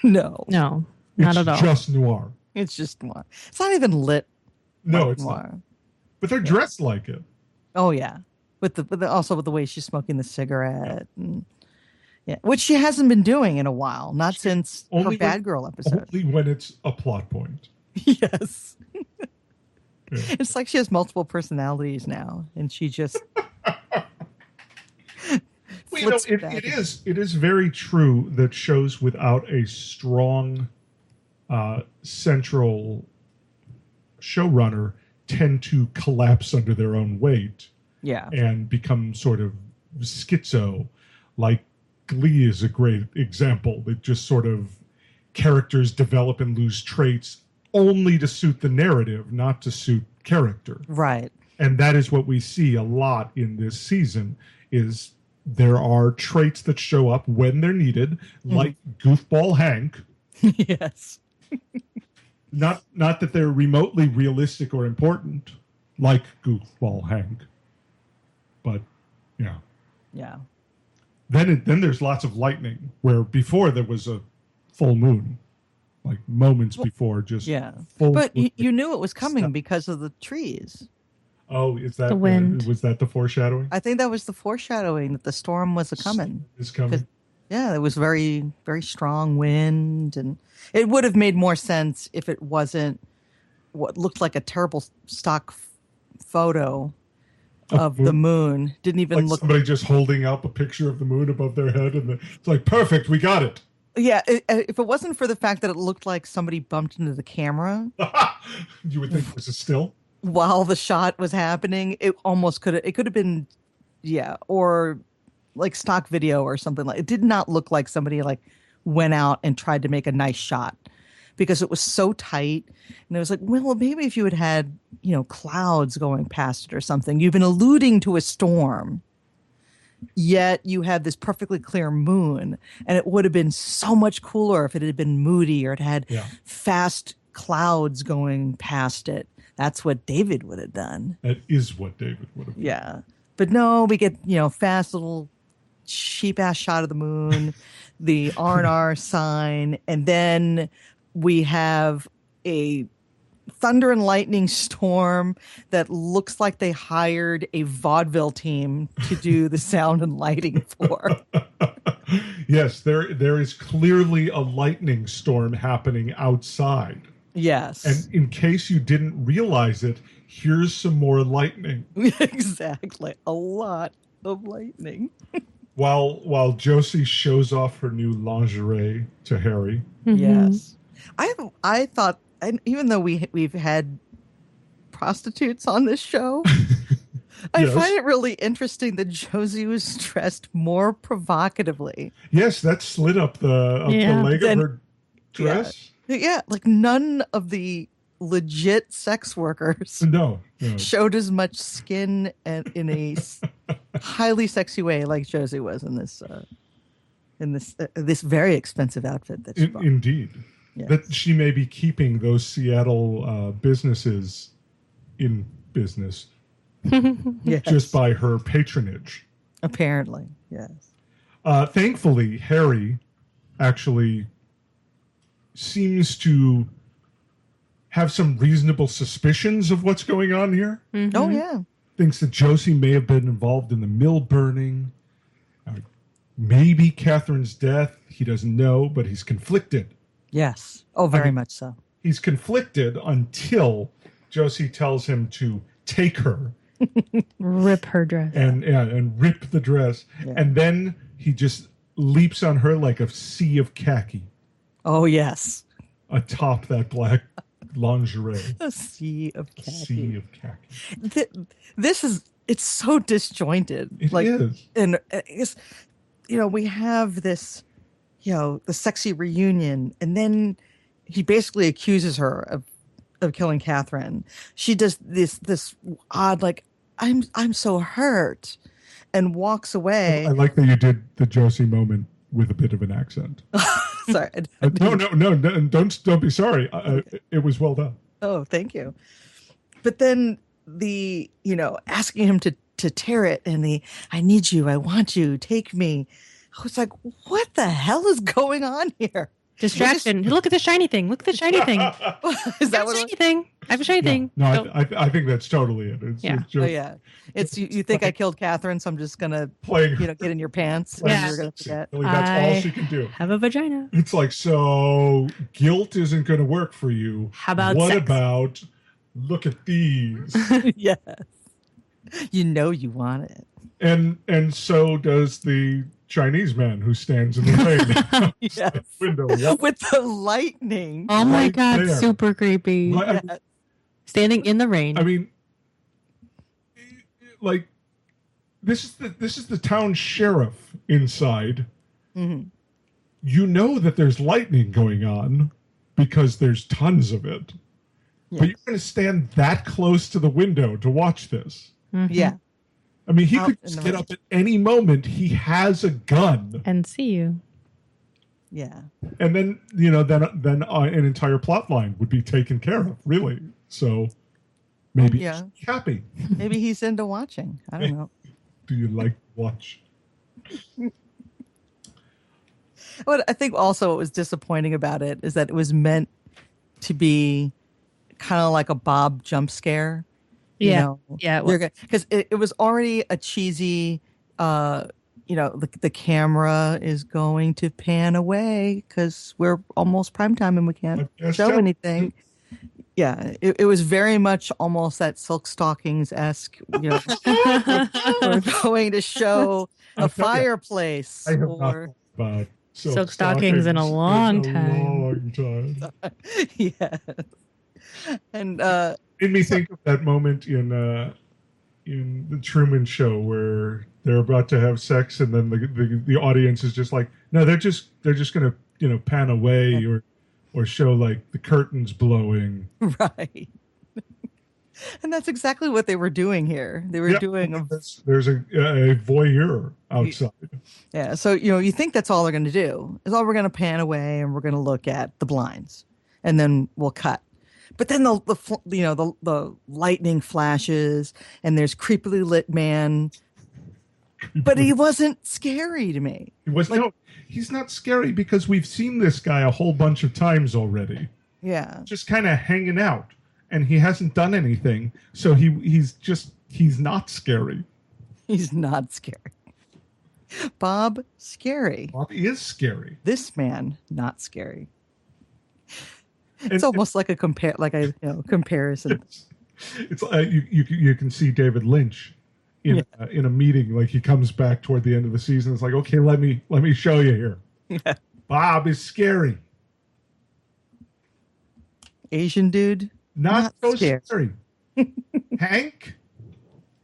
No, not at all. It's just noir. It's just noir. It's not even lit. No, like it's noir. not. But they're dressed like it. Oh yeah, also with the way she's smoking the cigarette, and which she hasn't been doing in a while, not since her Bad Girl episode. Only when it's a plot point. Yes. It's like she has multiple personalities now, and she just. It is very true that shows without a strong central showrunner tend to collapse under their own weight. Yeah. And become sort of schizo. Like Glee is a great example. That just sort of characters develop and lose traits only to suit the narrative, not to suit character. Right. And that is what we see a lot in this season is there are traits that show up when they're needed, like Goofball Hank. Yes. Not that they're remotely realistic or important, like Goofball Hank. But, yeah. Yeah. then there's lots of lightning, where before there was a full moon, like moments before, just full. But you knew it was coming because of the trees. Oh, is that the wind? Was that the foreshadowing? I think that was the foreshadowing that the storm was coming. Is coming. Yeah, it was very, very strong wind, and it would have made more sense if it wasn't what looked like a terrible stock photo of the moon. Didn't even like look. Somebody just holding up a picture of the moon above their head, and it's like, perfect, we got it. Yeah, if it wasn't for the fact that it looked like somebody bumped into the camera, you would think it was a still while the shot was happening. It almost could have. It could have been, or like stock video or something like. It did not look like somebody like went out and tried to make a nice shot, because it was so tight, and it was like, well, maybe if you had clouds going past it or something. You've been alluding to a storm, yet you have this perfectly clear moon, and it would have been so much cooler if it had been moody or it had fast clouds going past it. That's what David would have done. That is what David would have done. Yeah, but no, we get fast little cheap ass shot of the moon, the R&R sign, and then we have a thunder and lightning storm that looks like they hired a vaudeville team to do the sound and lighting for. Yes, there is clearly a lightning storm happening outside. Yes. And in case you didn't realize it, here's some more lightning. Exactly. A lot of lightning. While Josie shows off her new lingerie to Harry. Mm-hmm. Yes. I thought, and even though we've had prostitutes on this show, I find it really interesting that Josie was dressed more provocatively. Yes, that slid up the leg of her dress. Yeah, like none of the legit sex workers no. showed as much skin and in a highly sexy way like Josie was in this very expensive outfit that she bought. Indeed. Yes. That she may be keeping those Seattle businesses in business just by her patronage. Apparently, yes. Thankfully, Harry actually seems to have some reasonable suspicions of what's going on here. Mm-hmm. Oh, yeah. Thinks that Josie may have been involved in the mill burning. Maybe Catherine's death. He doesn't know, but he's conflicted. Yes. Oh, very much so. He's conflicted until Josie tells him to take her. Rip her dress. And rip the dress. Yeah. And then he just leaps on her like a sea of khaki. Oh, yes. Atop that black lingerie. A sea of khaki. Sea of khaki. It's so disjointed. It is. And it's, we have this, the sexy reunion, and then he basically accuses her of killing Catherine. She does this odd, like, I'm so hurt, and walks away. I like that you did the Josie moment with a bit of an accent. Sorry. No, don't be sorry. It was well done. Oh, thank you. But then asking him to tear it, and I need you, I want you, take me. I was like, what the hell is going on here? Distraction. Look at the shiny thing. Look at the shiny thing. Is that what shiny thing? I have a shiny thing. No, I think that's totally it. It's just, It's you think I killed Catherine, so I'm just gonna get in your pants. Yeah. You're gonna forget. That's all she can do. Have a vagina. It's like, so guilt isn't going to work for you. How about what sex? About look at these? Yes. You want it. And so does the Chinese man who stands in the rain yes. window with the lightning. Oh my God, there. Super creepy. Yes. Standing in the rain. I mean, like, this is the town sheriff inside. Mm-hmm. You know that there's lightning going on because there's tons of it. Yes. But you're going to stand that close to the window to watch this. Mm-hmm. Yeah. I mean, he could just get up at any moment. He has a gun. And see you. Yeah. And then, then an entire plot line would be taken care of, really. So maybe he's happy. Maybe he's into watching. I don't know. Do you like to watch? But I think also what was disappointing about it is that it was meant to be kind of like a Bob jump scare. Yeah. Yeah. Because it was already a cheesy, the camera is going to pan away because we're almost primetime and we can't show anything. Yeah, it was very much almost that Silk Stockings-esque, we're going to show a fireplace. I have not thought about Silk Stockings in a long time. Yeah. And made me think of that moment in the Truman Show where they're about to have sex and then the audience is just like, no, they're just gonna pan away or show like the curtains blowing. Right. And that's exactly what they were doing here. They were doing there's a voyeur outside. Yeah, so you think that's all they're going to do. Is all we're going to pan away and we're going to look at the blinds, and then we'll cut. But then the lightning flashes and there's creepily lit man, but he wasn't scary to me. He was he's not scary because we've seen this guy a whole bunch of times already. Yeah, just kind of hanging out. And he hasn't done anything, so he's not scary. He's not scary. Bob, scary. Bob is scary. This man, not scary. It's almost like a comparison. It's you can see David Lynch in a meeting, like he comes back toward the end of the season. It's like, okay, let me show you here. Yeah. Bob is scary. Asian dude. Not so scary. Hank,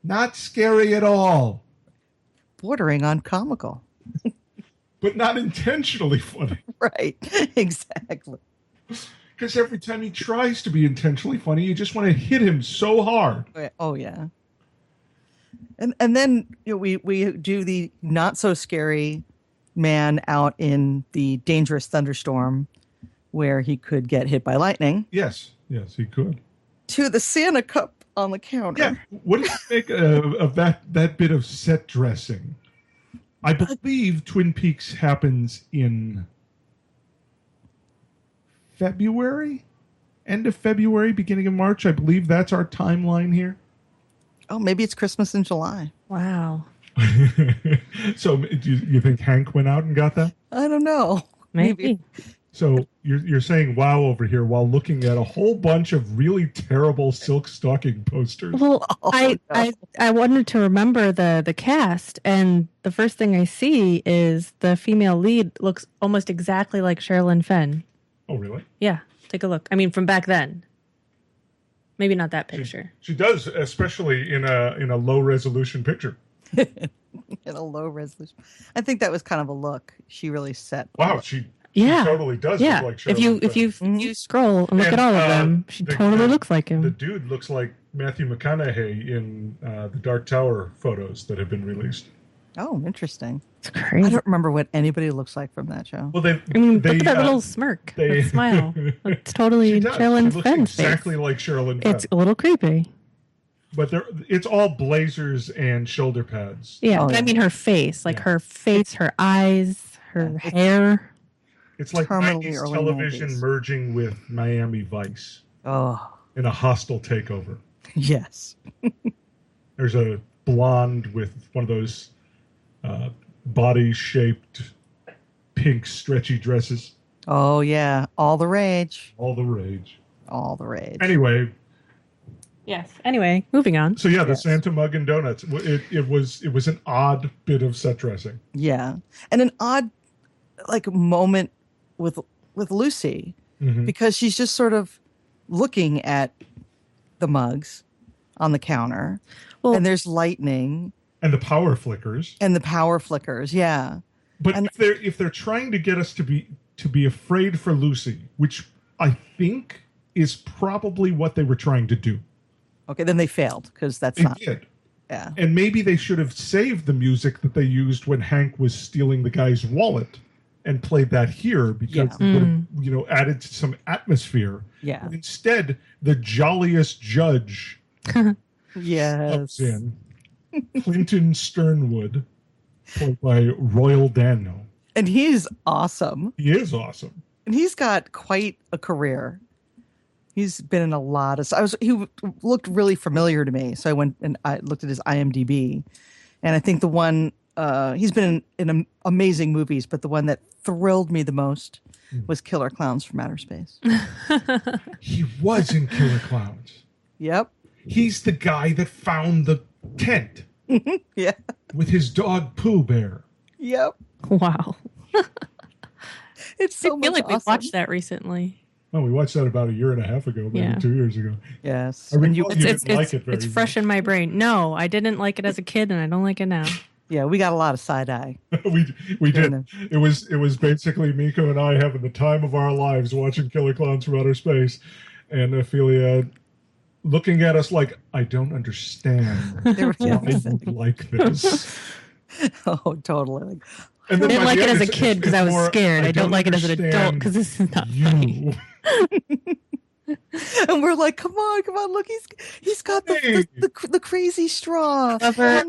not scary at all. Bordering on comical. But not intentionally funny. Right, exactly. Because every time he tries to be intentionally funny, you just want to hit him so hard. Oh, yeah. And then we do the not so scary man out in the dangerous thunderstorm where he could get hit by lightning. Yes, he could. To the Santa cup on the counter. Yeah. What do you think of that bit of set dressing? I believe Twin Peaks happens in February, end of February, beginning of March. I believe that's our timeline here. Oh, maybe it's Christmas in July. Wow. So do you think Hank went out and got that? I don't know. Maybe. So you're saying wow over here while looking at a whole bunch of really terrible silk stocking posters. Well, I wanted to remember the cast, and the first thing I see is the female lead looks almost exactly like Sherilyn Fenn. Oh, really? Yeah, take a look. I mean, from back then. Maybe not that picture. She does, especially in a low resolution picture. In a low resolution. I think that was kind of a look. She really set. Wow, she totally does look like Sherilyn Fenn. If you scroll and look at all of them, she totally looks like him. The dude looks like Matthew McConaughey in the Dark Tower photos that have been released. Oh, interesting. It's crazy. I don't remember what anybody looks like from that show. Well, look at that little smirk, that smile. It's totally Sherilyn Fenn's face. Exactly like Sherilyn Fenn. It's a little creepy. But it's all blazers and shoulder pads. Yeah, I mean her face, her face, her eyes, her hair. It's like 90s television 90s. Merging with Miami Vice. Oh. In a hostile takeover. Yes. There's a blonde with one of those body-shaped pink stretchy dresses. Oh, yeah. All the rage. All the rage. All the rage. Anyway. Yes. Anyway, moving on. So yeah, the Santa Mug and Donuts. It was an odd bit of set dressing. Yeah. And an odd moment with Lucy, because she's just sort of looking at the mugs on the counter, and there's lightning and the power flickers. Yeah. But if they're trying to get us to be afraid for Lucy, which I think is probably what they were trying to do. Okay, then they failed because they did. Yeah. And maybe they should have saved the music that they used when Hank was stealing the guy's wallet and played that here because it would have, added to some atmosphere. Yeah. But instead, the jolliest judge comes in. Clinton Sternwood, played by Royal Dano. And he's awesome. He is awesome. And he's got quite a career. He's been in a lot of. He looked really familiar to me, so I went and I looked at his IMDb, and I think the one he's been in amazing movies, but the one that thrilled me the most was Killer Clowns from Outer Space. He was in Killer Clowns. Yep. He's the guy that found the tent. Yeah. With his dog Pooh Bear. Yep. Wow. It's so I feel much like we awesome. watched that recently. Oh, we watched that about a year and a half ago, maybe 2 years ago. Yes. I And recall you didn't like it very It's much. fresh in my brain. No, I didn't like it as a kid, and I don't like it now. Yeah, we got a lot of side eye. we did. It was basically Miko and I having the time of our lives watching Killer Clowns from Outer Space, and Ophelia looking at us like, I don't understand why you like this. Oh, totally. Like, I then didn't by like the it end, as a it's- kid because it's I was more, scared. I don't like it as an adult understand because this is not you. funny. and we're like, come on, look, he's got the crazy straw. However,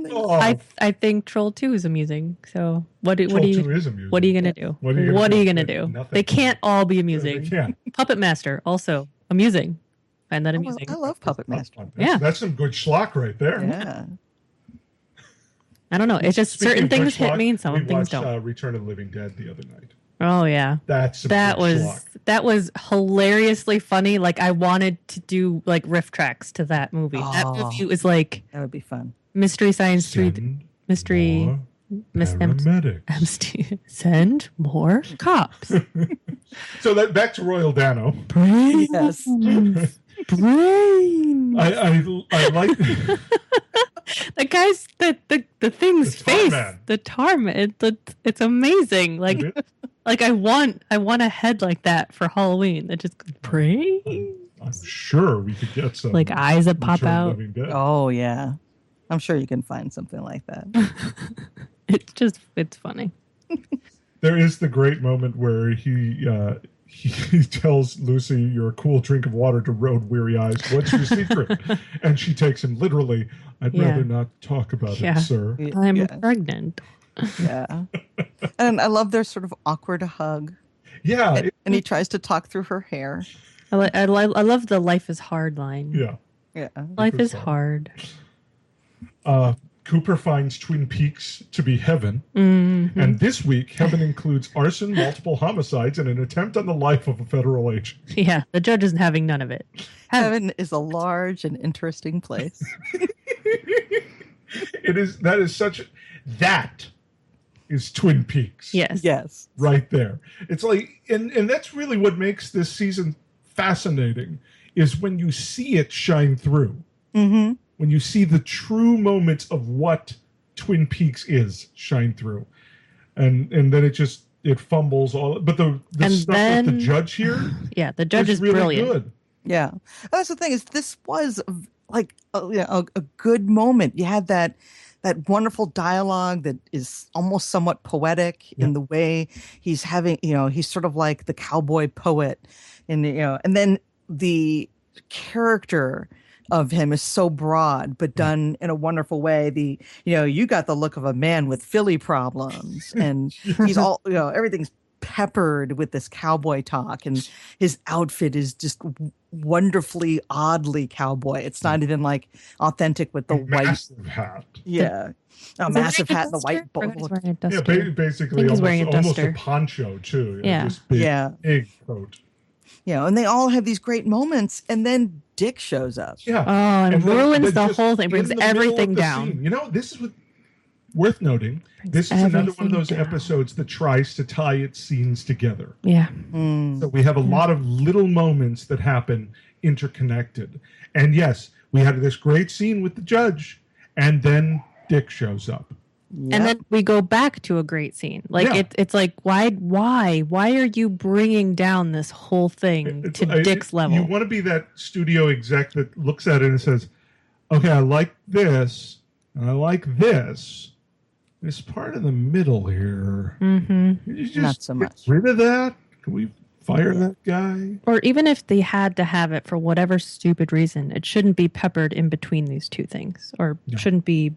I think Troll 2 is amusing. So what are you Troll 2 is amusing. What are you gonna do? What are you gonna do? Nothing. They can't all be amusing. They can't. Puppet Master also amusing. Find that amusing. I love Puppet Master. That's some good schlock right there. Yeah. I don't know. It's just Speaking certain of good things hit schlock, me and some we things watched, don't. Return of the Living Dead the other night. Oh yeah, that was hilariously funny. Like I wanted to do like riff tracks to that movie. That movie was like that would be fun. Mystery Science Street, mystery, paramedics. Send more cops. So that back to Royal Dano. Yes. Brain. I like the guy's the thing's face. Man. The tar man. It's amazing. Like I want a head like that for Halloween. That just brain. I'm sure we could get some like eyes that pop Return of the out. Living Dead. Oh yeah, I'm sure you can find something like that. It's funny. There is the great moment where he tells Lucy, "You're a cool drink of water to road weary eyes. What's your secret?" And she takes him literally. I'd rather not talk about it, sir. I'm pregnant. Yeah. And I love their sort of awkward hug. Yeah. And he tries to talk through her hair. I love the life is hard line. Yeah. Yeah. Life is hard. Cooper finds Twin Peaks to be heaven. Mm-hmm. And this week, heaven includes arson, multiple homicides, and an attempt on the life of a federal agent. Yeah, the judge isn't having none of it. Heaven is a large and interesting place. That is Twin Peaks. Yes. Right there. It's like, and that's really what makes this season fascinating, is when you see it shine through. Mm-hmm. When you see the true moments of what Twin Peaks is shine through. And then it fumbles all, but the stuff with the judge here. Yeah, the judge is really brilliant. Good. Yeah. That's the thing, is this was like a good moment. You had that wonderful dialogue that is almost somewhat poetic in the way he's having, he's sort of like the cowboy poet, and then the character of him is so broad, but done in a wonderful way. You got the look of a man with Philly problems, and he's all, everything's peppered with this cowboy talk, and his outfit is just wonderfully oddly cowboy. It's not even like authentic with the massive hat. Yeah. A massive hat and the white bowl. Yeah, basically almost a poncho too. Yeah. This big coat. And they all have these great moments, and then Dick shows up. Yeah. Oh, and ruins then the whole thing, brings everything down. Scene. This is worth noting. This is another one of those episodes that tries to tie its scenes together. Yeah. So we have a lot of little moments that happen interconnected. And yes, we had this great scene with the judge, and then Dick shows up. Yep. And then we go back to a great scene. Like it's like, why are you bringing down this whole thing to Dick's level? You want to be that studio exec that looks at it and says, okay, I like this, and I like this. This part in the middle here. Mm-hmm. Can you just not so much. Get rid of that? Can we fire that guy? Or even if they had to have it for whatever stupid reason, it shouldn't be peppered in between these two things, or shouldn't be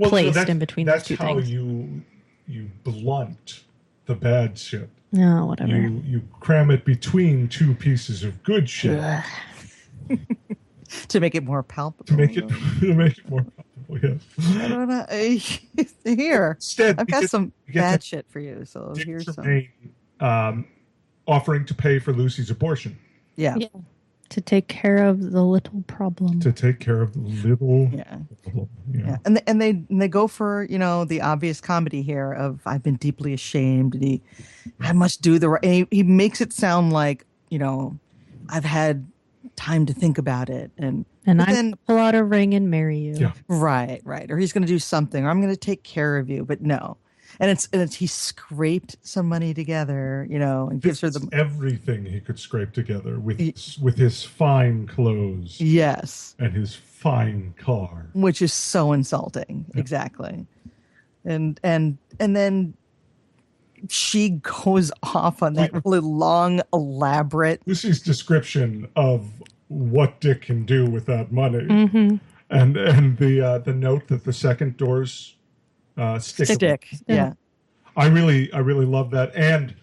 placed in between these two things. That's how you blunt the bad shit. No, whatever. You cram it between two pieces of good shit to make it more palpable. to make it more palpable. Yes. I don't know. Here, Instead, I've got some bad shit for you. So Dick here's Tremaine, some. Offering to pay for Lucy's abortion. Yeah. To take care of the little problem. To take care of the little problem. Yeah. And they go for, the obvious comedy here of I've been deeply ashamed and I must do the right. And he makes it sound like, I've had time to think about it. And I'm going to pull out a ring and marry you. Yeah. Right. Or he's going to do something, or I'm going to take care of you. But no. And it's he scraped some money together, and gives her everything he could scrape together with his fine clothes. Yes. And his fine car. Which is so insulting. Yeah. Exactly. And then she goes off on that really long, elaborate. Lucy's description of what Dick can do with that money. Mm-hmm. And the note that the second door's stick. Yeah. I really love that. And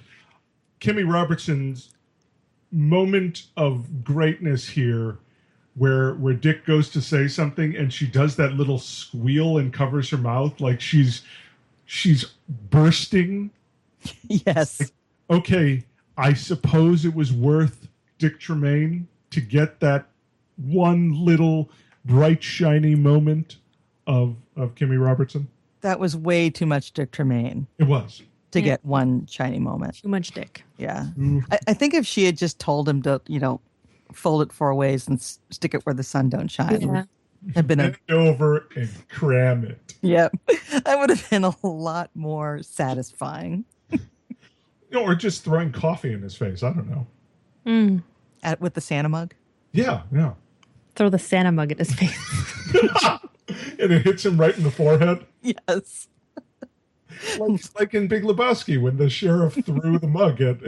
Kimmy Robertson's moment of greatness here where Dick goes to say something and she does that little squeal and covers her mouth like she's bursting. Yes. Like, okay, I suppose it was worth Dick Tremaine to get that one little bright, shiny moment of Kimmy Robertson. That was way too much Dick Tremaine. It was. To get one shiny moment. Too much Dick. Yeah. I think if she had just told him to, fold it 4 ways and stick it where the sun don't shine. Yeah. Have been Bend over and cram it. Yep. That would have been a lot more satisfying. Or just throwing coffee in his face. I don't know. With the Santa mug? Yeah. Throw the Santa mug at his face. And it hits him right in the forehead. Yes. Like in Big Lebowski when the sheriff threw the mug at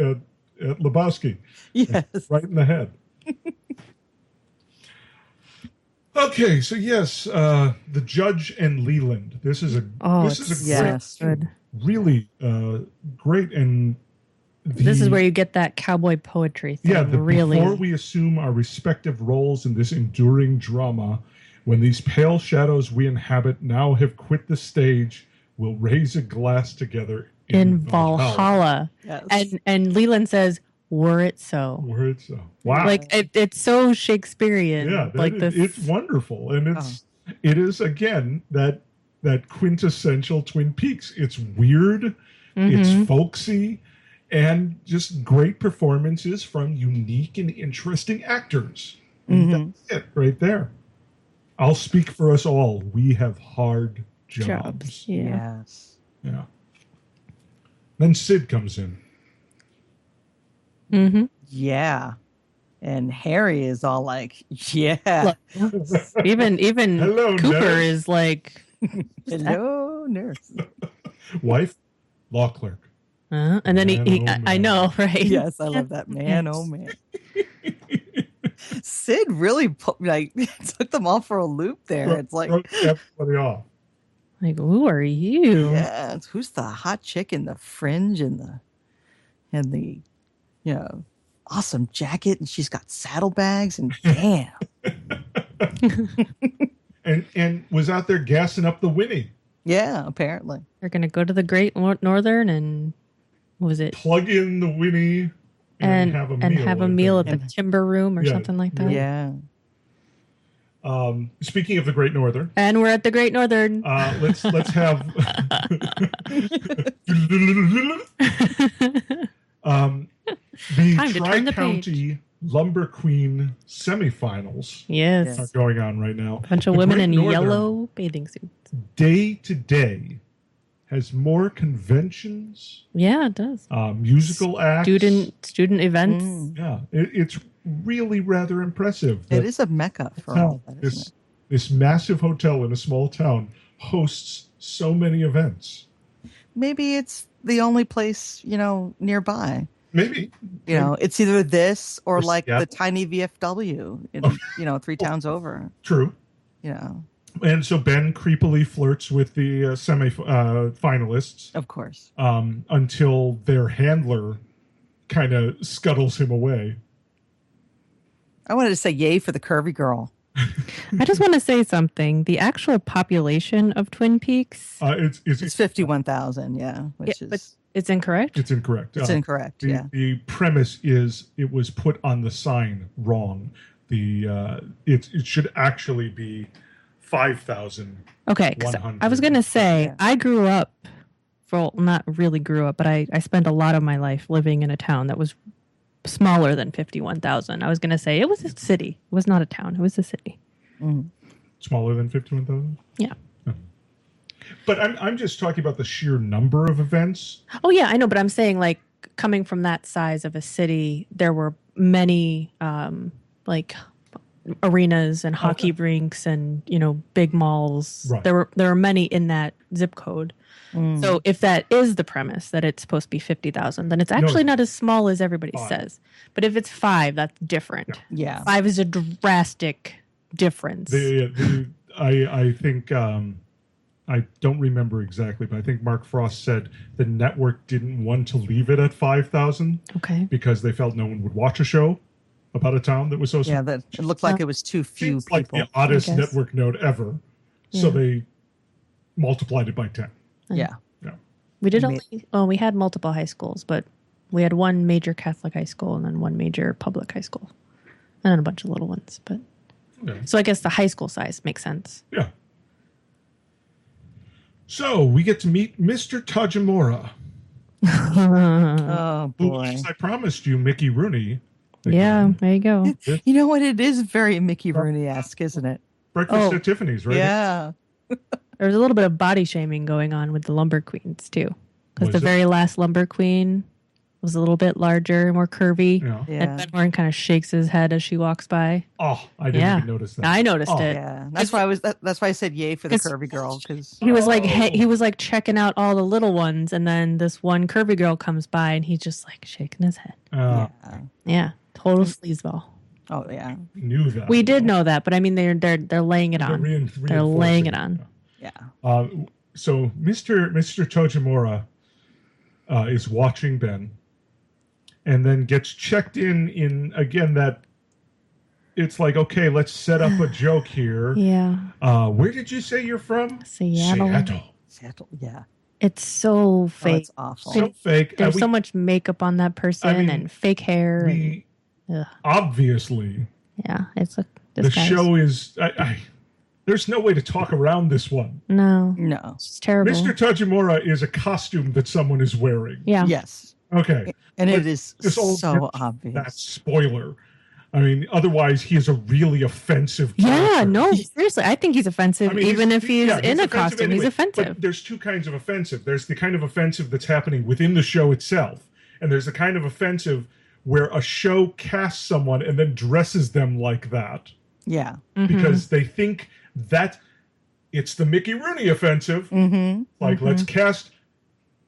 Lebowski. Yes. Right in the head. Okay, so yes, the judge and Leland. This is a good. Really great, and this is where you get that cowboy poetry thing. Yeah, really. Before we assume our respective roles in this enduring drama, when these pale shadows we inhabit now have quit the stage, we'll raise a glass together in Valhalla. Yes. And Leland says, "Were it so." Were it so. Wow. Like it's so Shakespearean. Yeah, like this. It's wonderful, and it is again that quintessential Twin Peaks. It's weird, it's folksy, and just great performances from unique and interesting actors. And that's it right there. I'll speak for us all. We have hard jobs. Yeah. Yes. Yeah. Then Sid comes in. Mm-hmm. Yeah. And Harry is all like, yeah. Look, even Hello, Cooper nurse. is like, hello, nurse. Wife, law clerk. and then I know, right? Yes, I love that. Man, oh man. Sid really took them all for a loop there. It's like everybody off. Like, who are you? Yeah, who's the hot chick in the fringe and the awesome jacket, and she's got saddlebags and damn. and was out there gassing up the Winnie. Yeah, apparently. They're gonna go to the Great Northern and what was it? Plug in the Winnie and have a meal at the Timber Room or something like that. Yeah. Speaking of the Great Northern, and we're at the Great Northern. Let's have the Tri-County Lumber Queen semifinals. Yes, are going on right now. A bunch of women in yellow bathing suits. Day to day has more conventions. Yeah, it does. Musical acts, student events. Yeah, it's really rather impressive. It is a mecca for all that, isn't it? This massive hotel in a small town hosts so many events. Maybe it's the only place, nearby. Maybe. It's either this or like the tiny VFW in, 3 towns over. True. And so Ben creepily flirts with the semi-finalists. Of course. Until their handler kind of scuttles him away. I wanted to say yay for the curvy girl. I just want to say something. The actual population of Twin Peaks... It's 51,000, yeah. Which is... But it's incorrect? It's incorrect. It's incorrect, The premise is it was put on the sign wrong. It should actually be 5,000. Okay, 'cause I was going to say, I grew up, not really grew up, but I spent a lot of my life living in a town that was smaller than 51,000. I was going to say it was a city. It was not a town. It was a city. Mm. Smaller than 51,000? Yeah. But I'm just talking about the sheer number of events. Oh, yeah, I know. But I'm saying, like, coming from that size of a city, there were many, like, arenas and hockey rinks and, big malls. Right. There were many in that zip code. So if that is the premise, that it's supposed to be 50,000, then it's actually not as small as everybody says. But if it's 5, that's different. Yeah. 5 is a drastic difference. I think, I don't remember exactly, but I think Mark Frost said the network didn't want to leave it at 5,000. Okay. Because they felt no one would watch a show about a town that was so small. Yeah, that it looked like it was too few people. Like the oddest network node ever. Yeah. So they multiplied it by 10. Yeah. We did we had multiple high schools, but we had one major Catholic high school and then one major public high school. And then a bunch of little ones. But so I guess the high school size makes sense. Yeah. So we get to meet Mr. Tajimura. Oh, boy. As I promised you, Mickey Rooney. Yeah, there you go. You know what? It is very Mickey Rooney-esque, isn't it? Breakfast at Tiffany's, right? Yeah. There's a little bit of body shaming going on with the lumber queens, too. Because the very last lumber queen was a little bit larger, more curvy. Yeah. And Ben Warren kind of shakes his head as she walks by. Oh, I didn't even notice that. I noticed it. Yeah, that's why that's why I said yay for the curvy girl, because he was he was like checking out all the little ones, and then this one curvy girl comes by, and he's just like shaking his head. Yeah, total sleazeball. Oh yeah, knew that. We did know that, but I mean they're laying it on. They're laying it on. Yeah. So Mr. Tojimura is watching Ben, and then gets checked in again that it's like, okay, let's set up a joke here. Yeah. Where did you say you're from? Seattle. Yeah. It's so fake. Oh, it's awful. So fake. There's so much makeup on that person and fake hair. Obviously. Yeah, it's the show is. There's no way to talk around this one. No. It's terrible. Mr. Tajimura is a costume that someone is wearing. Yeah. Yes. Okay. And it is so obvious. That spoiler. I mean, otherwise, he is a really offensive character. Yeah, no, seriously. I think he's offensive, even if he's in a costume. Anyway. He's offensive. But there's two kinds of offensive. There's the kind of offensive that's happening within the show itself. And there's the kind of offensive where a show casts someone and then dresses them like that. Yeah. Because they think that it's the Mickey Rooney offensive. Like, let's cast,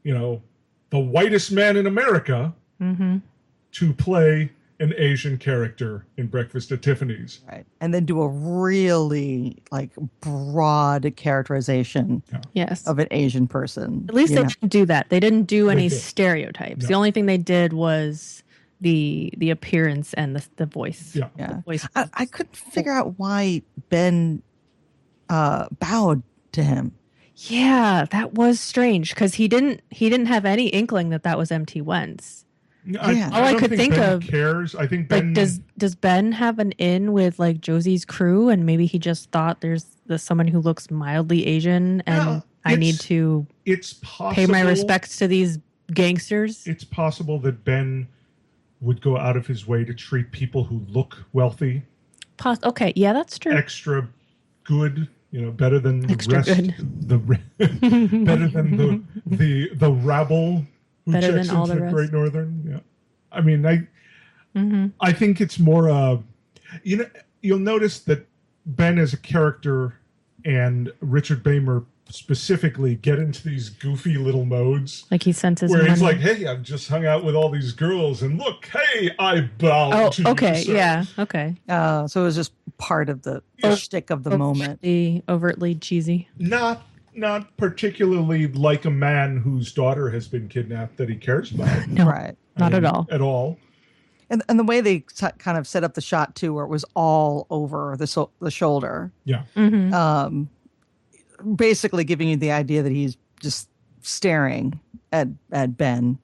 the whitest man in America to play an Asian character in Breakfast at Tiffany's. Right. And then do a really broad characterization of an Asian person. At least they didn't do that. They didn't do any stereotypes. No. The only thing they did was the appearance and the voice. Yeah. The voice. I couldn't figure out why Ben bowed to him. Yeah, that was strange because he didn't have any inkling that was MT Wentz. All I could think Ben of cares. I think Ben does Ben have an in with Josie's crew, and maybe he just thought there's someone who looks mildly Asian, and I need to pay my respects to these gangsters. It's possible that Ben would go out of his way to treat people who look wealthy. Okay, yeah, that's true. Extra good, better than the Extra rest. Better than the rabble. Who better checks than all into the rest. Great Northern. Yeah. I mean, I think it's more, you'll notice that Ben as a character and Richard Bamer specifically get into these goofy little modes. Like he senses where money. he's like, hey, I've just hung out with all these girls and look, hey, I bow to you, okay. sir. Yeah. Okay. So it was just part of the shtick of the moment. Overtly cheesy. Not particularly like a man whose daughter has been kidnapped that he cares about. No, Right. not at all. At all. And the way they kind of set up the shot too, where it was all over the shoulder, Yeah. basically giving you the idea that he's just staring at Ben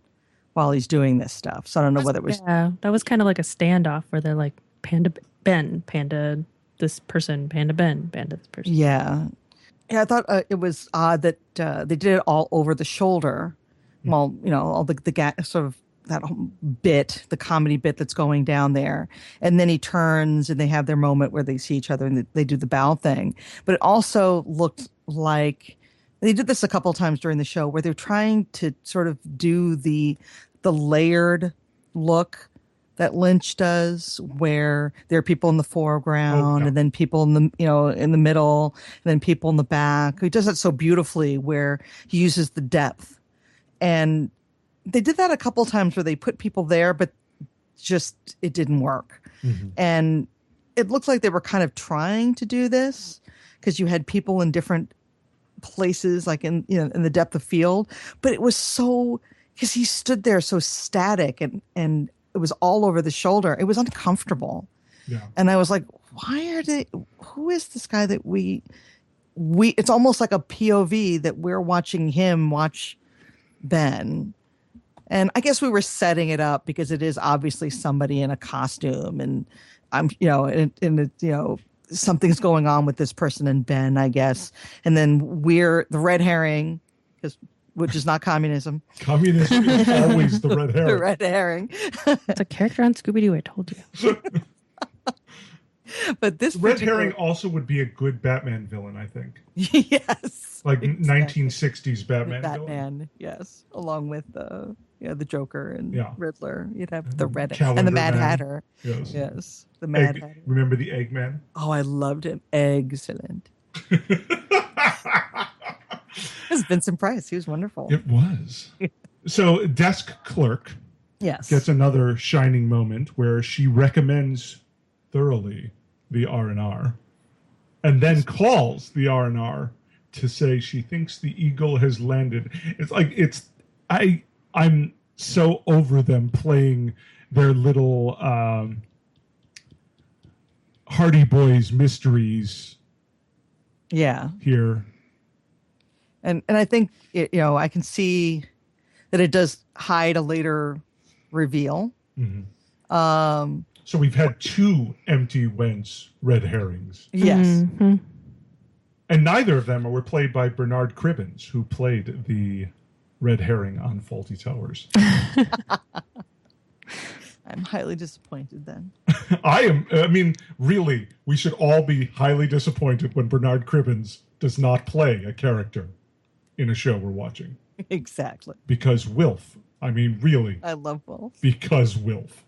while he's doing this stuff. So I don't know whether it was that was kind of like a standoff where they're like Panda Ben, Panda this person, Panda Ben, Panda this person. Yeah, I thought it was odd that they did it all over the shoulder. Well, all the sort of that whole bit, the comedy bit that's going down there. And then he turns and they have their moment where they see each other and they do the bow thing. But it also looked like they did this a couple of times during the show where they're trying to sort of do the layered look that Lynch does, where there are people in the foreground and then people in the in the middle and then people in the back. He does that so beautifully where he uses the depth. And they did that a couple times where they put people there, but just it didn't work. Mm-hmm. And it looked like they were kind of trying to do this because you had people in different places, like in the depth of field. But it was so, because he stood there so static and it was all over the shoulder. It was uncomfortable. Yeah. And I was like, who is this guy that we it's almost like a POV that we're watching him watch Ben. And I guess we were setting it up because it is obviously somebody in a costume, and I'm, something's going on with this person and Ben, I guess. And then we're the red herring, which is not communism. Communism is always the red herring. The red herring. It's a character on Scooby-Doo, I told you. But this red herring also would be a good Batman villain, I think. Yes. Like exactly. 1960s Batman villain. Yes. Along with the Joker and Riddler. You'd have the red Calendar and the Mad Man. Hatter. Yes. The Mad Hatter. Remember the Eggman? Oh, I loved him. Excellent. It's Vincent Price. He was wonderful. It was. So desk clerk gets another shining moment where she recommends thoroughly the R&R and then calls the R&R to say she thinks the eagle has landed. It's like I'm so over them playing their little Hardy Boys mysteries. Yeah. Here. And I think I can see that it does hide a later reveal. Mm-hmm. So we've had 2 empty Wentz red herrings. Yes. Mm-hmm. And neither of them were played by Bernard Cribbins, who played the red herring on Fawlty Towers. I'm highly disappointed then. Really, we should all be highly disappointed when Bernard Cribbins does not play a character in a show we're watching. Exactly. Because Wilf. Really. I love Wilf. Because Wilf.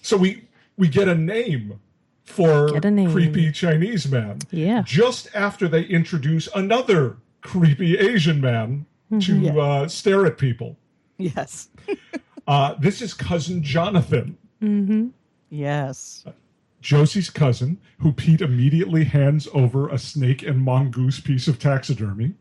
So we get a name for creepy Chinese man. Yeah. Just after they introduce another creepy Asian man to stare at people. Yes. This is cousin Jonathan. Mm-hmm. Yes. Josie's cousin, who Pete immediately hands over a snake and mongoose piece of taxidermy.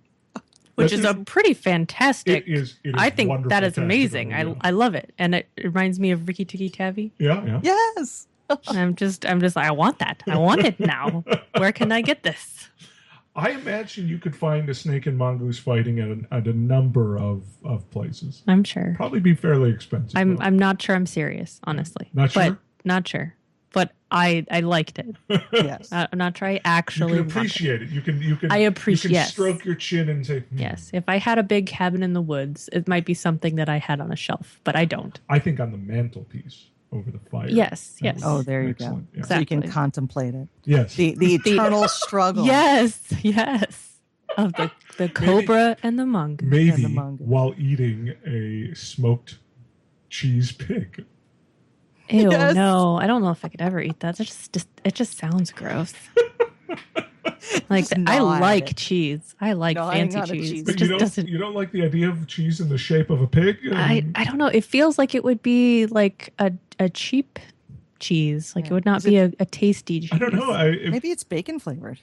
Which is a pretty fantastic. It is I think that is amazing. Yeah. I love it, and it reminds me of Ricky Tikki Tavi. Yeah. Yes. I'm just like, I want that. I want it now. Where can I get this? I imagine you could find a snake and mongoose fighting at a number of places. I'm sure. Probably be fairly expensive. I'm not sure I'm serious, honestly. Not sure? Not sure. But I liked it. Yes. I'm not sure I actually you can appreciate it. You can I appreciate. You can stroke your chin and say, Yes. If I had a big cabin in the woods, it might be something that I had on a shelf, but I don't. I think on the mantelpiece over the fire. Yes. Oh, there you go. Yeah. Exactly. So you can contemplate it. Yes. The eternal struggle. Yes. Of the cobra and the mongoose. Maybe while eating a smoked cheese pig. Ew, no. I don't know if I could ever eat that. It just sounds gross. Like Just I gnaw at like it. cheese. I like Gnawing fancy on a cheese. cheese. It But just doesn't. you don't like the idea of cheese in the shape of a pig? I don't know. It feels like it would be like a cheap cheese. Like it would not be a tasty cheese. I don't know. Maybe it's bacon flavored.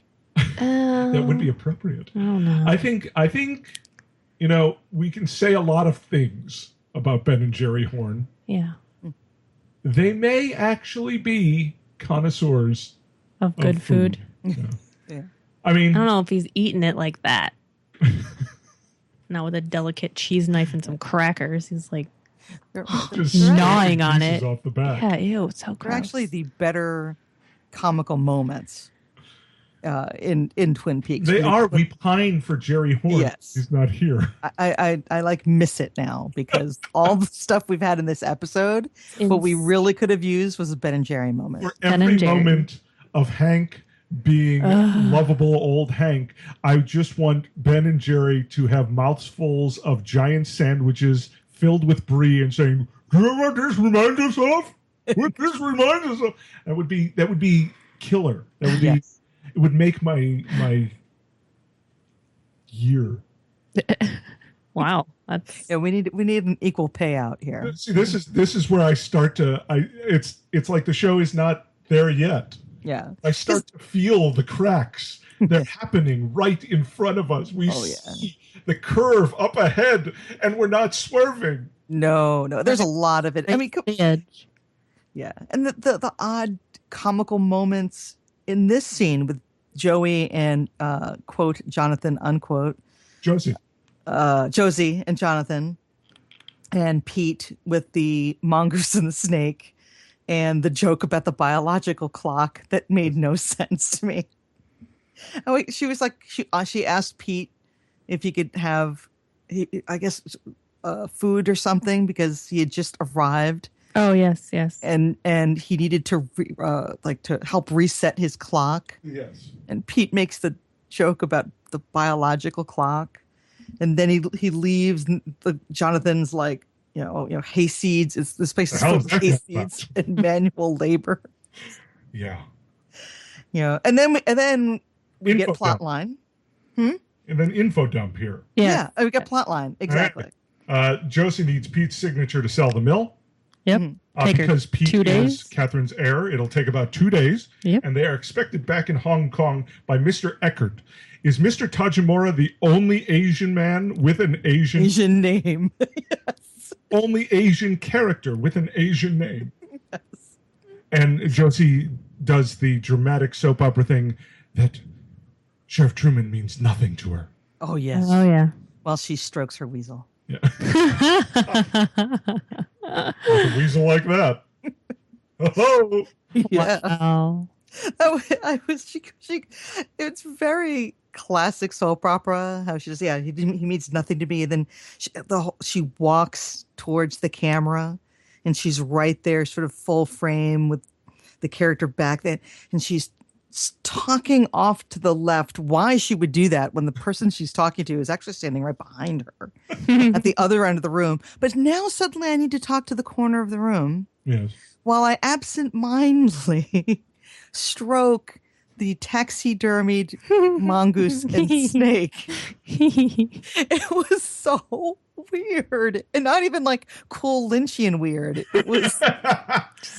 That would be appropriate. I don't know. I think we can say a lot of things about Ben and Jerry Horn. Yeah. They may actually be connoisseurs Of good food. Yeah. Yeah. I mean, I don't know if he's eating it like that. Not with a delicate cheese knife and some crackers. He's like just gnawing on pieces it. off the back. Yeah, ew, it's so They're gross. actually the better comical moments in Twin Peaks. They are. We pine for Jerry Horn. Yes. He's not here. I like miss it now because all the stuff we've had in this episode, what we really could have used was a Ben and Jerry moment. For Ben every and Jerry. moment of Hank being lovable old Hank, I just want Ben and Jerry to have mouthfuls of giant sandwiches filled with brie and saying, "You know what this reminds us of? What this reminds us of?" That would be killer. That would be. Yes. It would make my year. Wow. That's Yeah, we need an equal payout here. See, this is where I start to. It's like the show is not there yet. Yeah. I start to feel the cracks. They're happening right in front of us. We see the curve up ahead, and we're not swerving. No, there's a lot of it. I mean, the edge. yeah, and the odd comical moments in this scene with Joey and quote Jonathan unquote Josie and Jonathan and Pete with the mongoose and the snake and the joke about the biological clock that made no sense to me. Oh, she was like she asked Pete if he could have I guess food or something because he had just arrived. Oh yes. And he needed to to help reset his clock. Yes. And Pete makes the joke about the biological clock, and then he leaves. And Jonathan's like, hay seeds. This place is full of hay seeds and manual labor. Yeah. And then we Info get plot dump. line. And then info dump here. Yeah, we get plot line exactly. Josie needs Pete's signature to sell the mill. Yep. Take her Because Pete 2 is days. Catherine's heir. It'll take about 2 days. Yep. And they are expected back in Hong Kong by Mr. Eckert. Is Mr. Tajimura the only Asian man with an Asian name? Yes. Only Asian character with an Asian name? Yes. And Josie does the dramatic soap opera thing that Sheriff Truman means nothing to her. Oh yes. Oh yeah. While she strokes her weasel. Yeah. With a weasel like that. Oh, Yeah. Wow. It's very classic soap opera. How she just he means nothing to me. And then she walks towards the camera, and she's right there, sort of full frame with the character back there, and she's talking off to the left. Why she would do that when the person she's talking to is actually standing right behind her at the other end of the room? But now suddenly I need to talk to the corner of the room. yes. While I absent-mindedly stroke the taxidermied mongoose and snake. It was so weird. And not even like cool Lynchian weird. It was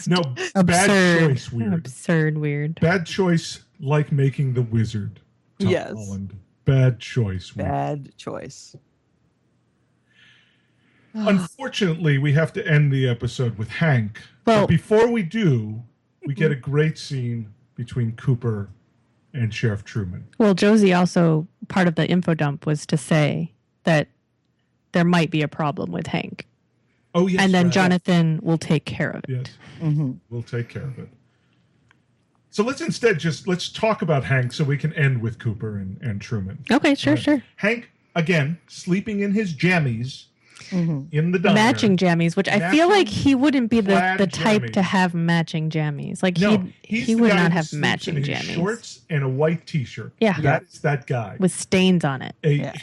No, Absurd. bad choice weird. Absurd weird. Bad choice like making the wizard. Tom Yes. Holland. Bad choice weird. bad choice. Unfortunately, we have to end the episode with Hank. Well- but before we do, we get a great scene between Cooper and Sheriff Truman. Well, Josie also, part of the info dump was to say that there might be a problem with Hank. Oh, yes. And then right. Jonathan will take care of it. Yes. Mm-hmm. We'll take care of it. So let's instead let's talk about Hank so we can end with Cooper and Truman. Okay, sure, Right. sure. Hank, again, sleeping in his jammies Mm-hmm. in the diner. Matching jammies, which I feel like he wouldn't be the plaid type to jammies. have matching jammies. Like No, he the would guy not who have sleeps matching in his jammies shorts and a white T-shirt. Yeah. That's that guy. with stains on it. Yeah.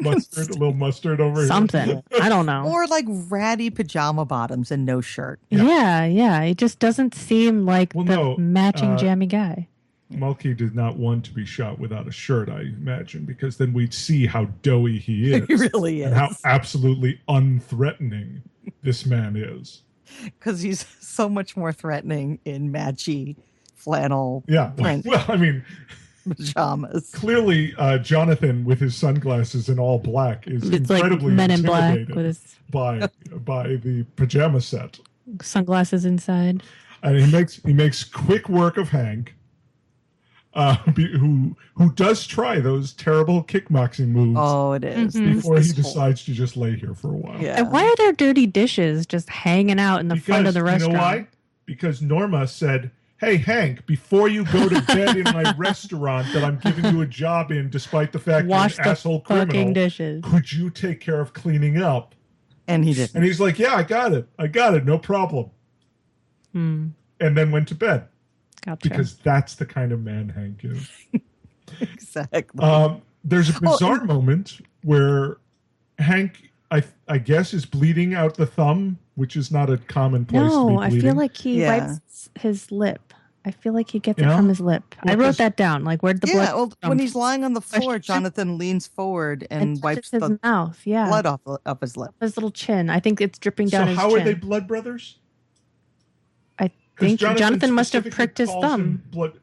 Mustard, a little mustard over Something. here. I don't know. Or like ratty pajama bottoms and no shirt. Yeah. It just doesn't seem like Well, the no, matching jammy guy. Mulkey did not want to be shot without a shirt, I imagine, because then we'd see how doughy he is. He really is. And how absolutely unthreatening this man is. Because he's so much more threatening in matchy flannel print Well, I mean, pajamas. Clearly, Jonathan with his sunglasses and all black is It's incredibly like Men in Black intimidated with his by the pajama set. sunglasses inside. And he makes quick work of Hank, who does try those terrible kickboxing moves. Oh, it is. Before he decides to just lay here for a while. Yeah. And why are there dirty dishes just hanging out in the front of the restaurant? You know why? Because Norma said, "Hey, Hank, before you go to bed in my restaurant that I'm giving you a job in, despite the fact Wash you're an the asshole fucking criminal, dishes." could you take care of cleaning up?" And he did. And he's like, "Yeah, I got it, no problem." And then went to bed. Gotcha. Because that's the kind of man Hank is. Exactly. There's a bizarre moment where Hank, I guess, is bleeding out the thumb, which is not a common place to be No, bleeding. I feel like he wipes his lip. I feel like he gets it Yeah? from his lip. Well, I wrote that down. Like, where'd the blood Well, come when from? he's lying on the floor, Jonathan leans forward and wipes touches his the mouth. Yeah, blood off his lip. his little chin. I think it's dripping down So his how chin. are they blood brothers? I think Jonathan must have pricked his calls him thumb. Blood.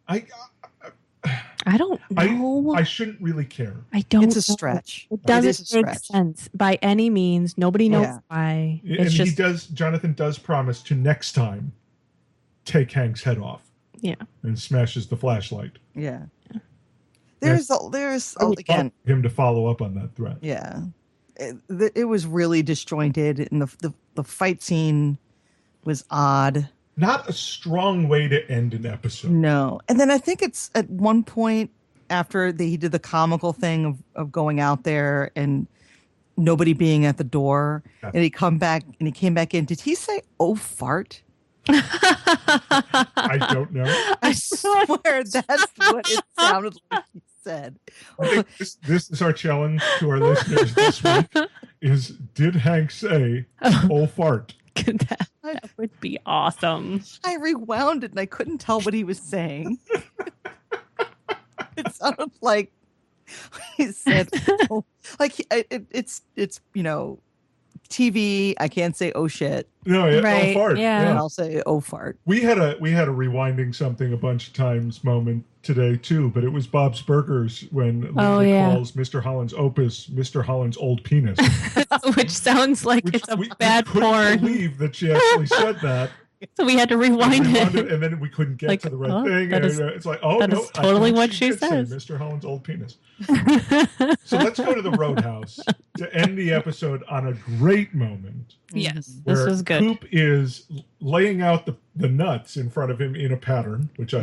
I don't know. I shouldn't really care. I don't. It's a know. stretch. It It doesn't is a make stretch. sense by any means. Nobody knows Yeah. why. And It's just Jonathan does promise to next time take Hank's head off. Yeah. And smashes the flashlight. Yeah. There's again him to follow up on that threat. Yeah. It was really disjointed, and the fight scene was odd. Not a strong way to end an episode. No. And then I think it's at one point after he did the comical thing of going out there and nobody being at the door, and he came back in. Did he say, "Oh, fart"? I don't know. I swear that's what it sounded like he said. I think this is our challenge to our listeners this week is, did Hank say, "Oh, fart"? that would be awesome. I rewound it and I couldn't tell what he was saying. It sounded like he said, oh, like it's TV. I can't say "oh shit." No, yeah, Right, "Oh, fart." yeah. And I'll say "oh fart." We had a rewinding something a bunch of times moment today too, but it was Bob's Burgers when Linda calls Mr. Holland's opus Mr. Holland's old penis. Which sounds like it's a bad couldn't porn. believe that she actually said that. So we had to rewind it. And then we couldn't get Like, to the right oh, thing. that And is- it's like, oh, that no. is totally I think what she did say says. Mr. Holland's old penis. So let's go to the Roadhouse to end the episode on a great moment. Yes, Where this was good. Coop is laying out the nuts in front of him in a pattern, which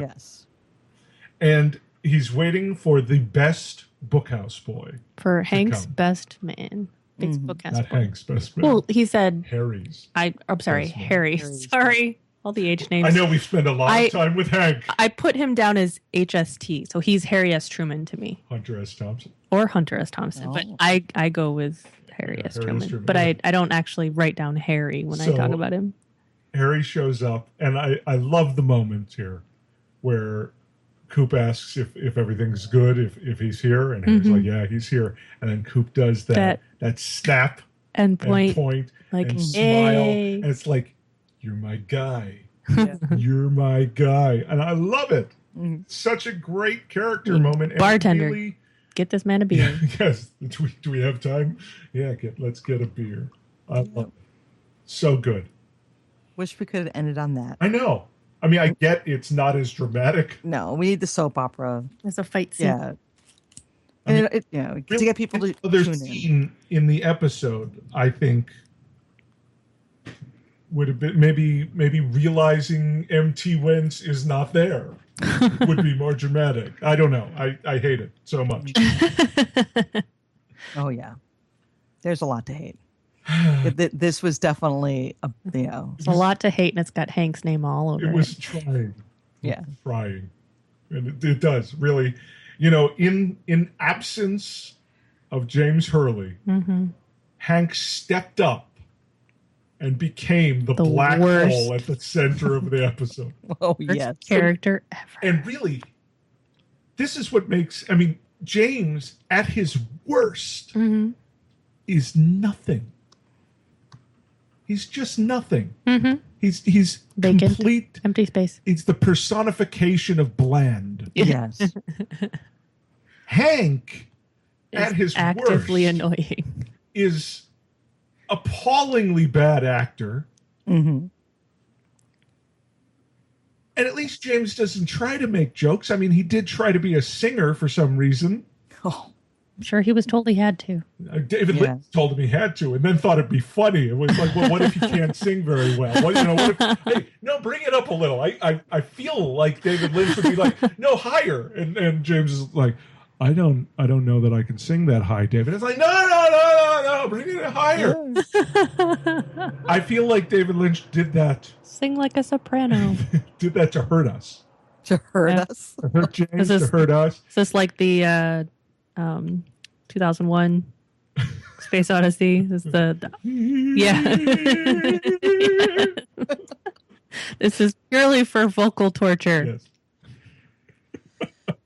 and he's waiting for the best bookhouse boy. For Hank's come. best man. Hank's bookhouse Not boy. Hank's best man. Well, he said Harry's. I'm sorry, best man. Harry. Sorry. All the age names. I know we've spent a lot of time with Hank. I put him down as HST, so he's Harry S. Truman to me. Hunter S. Thompson. Or Hunter S. Thompson. But I go with Harry S. Harry Truman. S. Truman, But yeah. I don't actually write down Harry when I So- talk about him. Harry shows up, and I love the moment here where Coop asks if everything's good, if he's here, and Harry's like, yeah, he's here. And then Coop does that snap and point, like, and smile. hey. And it's like, you're my guy. You're my guy. And I love it. Such a great character moment. And Bartender, really, get this man a beer. yes. Do we have time? Yeah, let's get a beer. I love it. So good. Wish we could have ended on that. I know. I mean, I get it's not as dramatic. No, we need the soap opera. There's a fight scene. Yeah. I mean, to get people to there's tune a in. scene in the episode, I think, would have been maybe realizing MT Wentz is not there would be more dramatic. I don't know. I hate it so much. Oh yeah, there's a lot to hate. This was definitely It's a lot to hate, and it's got Hank's name all over It was trying. Yeah. Trying. And it does really, in absence of James Hurley, Hank stepped up and became the black hole at the center of the episode. Oh, yes. Character ever. And really, this is what makes, I mean, James at his worst is nothing. He's just nothing. He's vacant, complete empty space. It's the personification of bland. Yes. Hank at his actively worst annoying. is appallingly bad actor. Mm-hmm. And at least James doesn't try to make jokes. I mean, he did try to be a singer for some reason. Oh, I'm sure he was told he had to. David Lynch told him he had to, and then thought it'd be funny. It was like, well, what if he can't sing very well? What if, hey, no, bring it up a little. I feel like David Lynch would be like, no, higher. And James is like, I don't know that I can sing that high, David. It's like, no, bring it higher. I feel like David Lynch did that. Sing like a soprano. Did that to hurt us. To hurt us? To hurt James, to hurt us. Is this like the 2001 Space Odyssey? This is This is purely for vocal torture. Yes.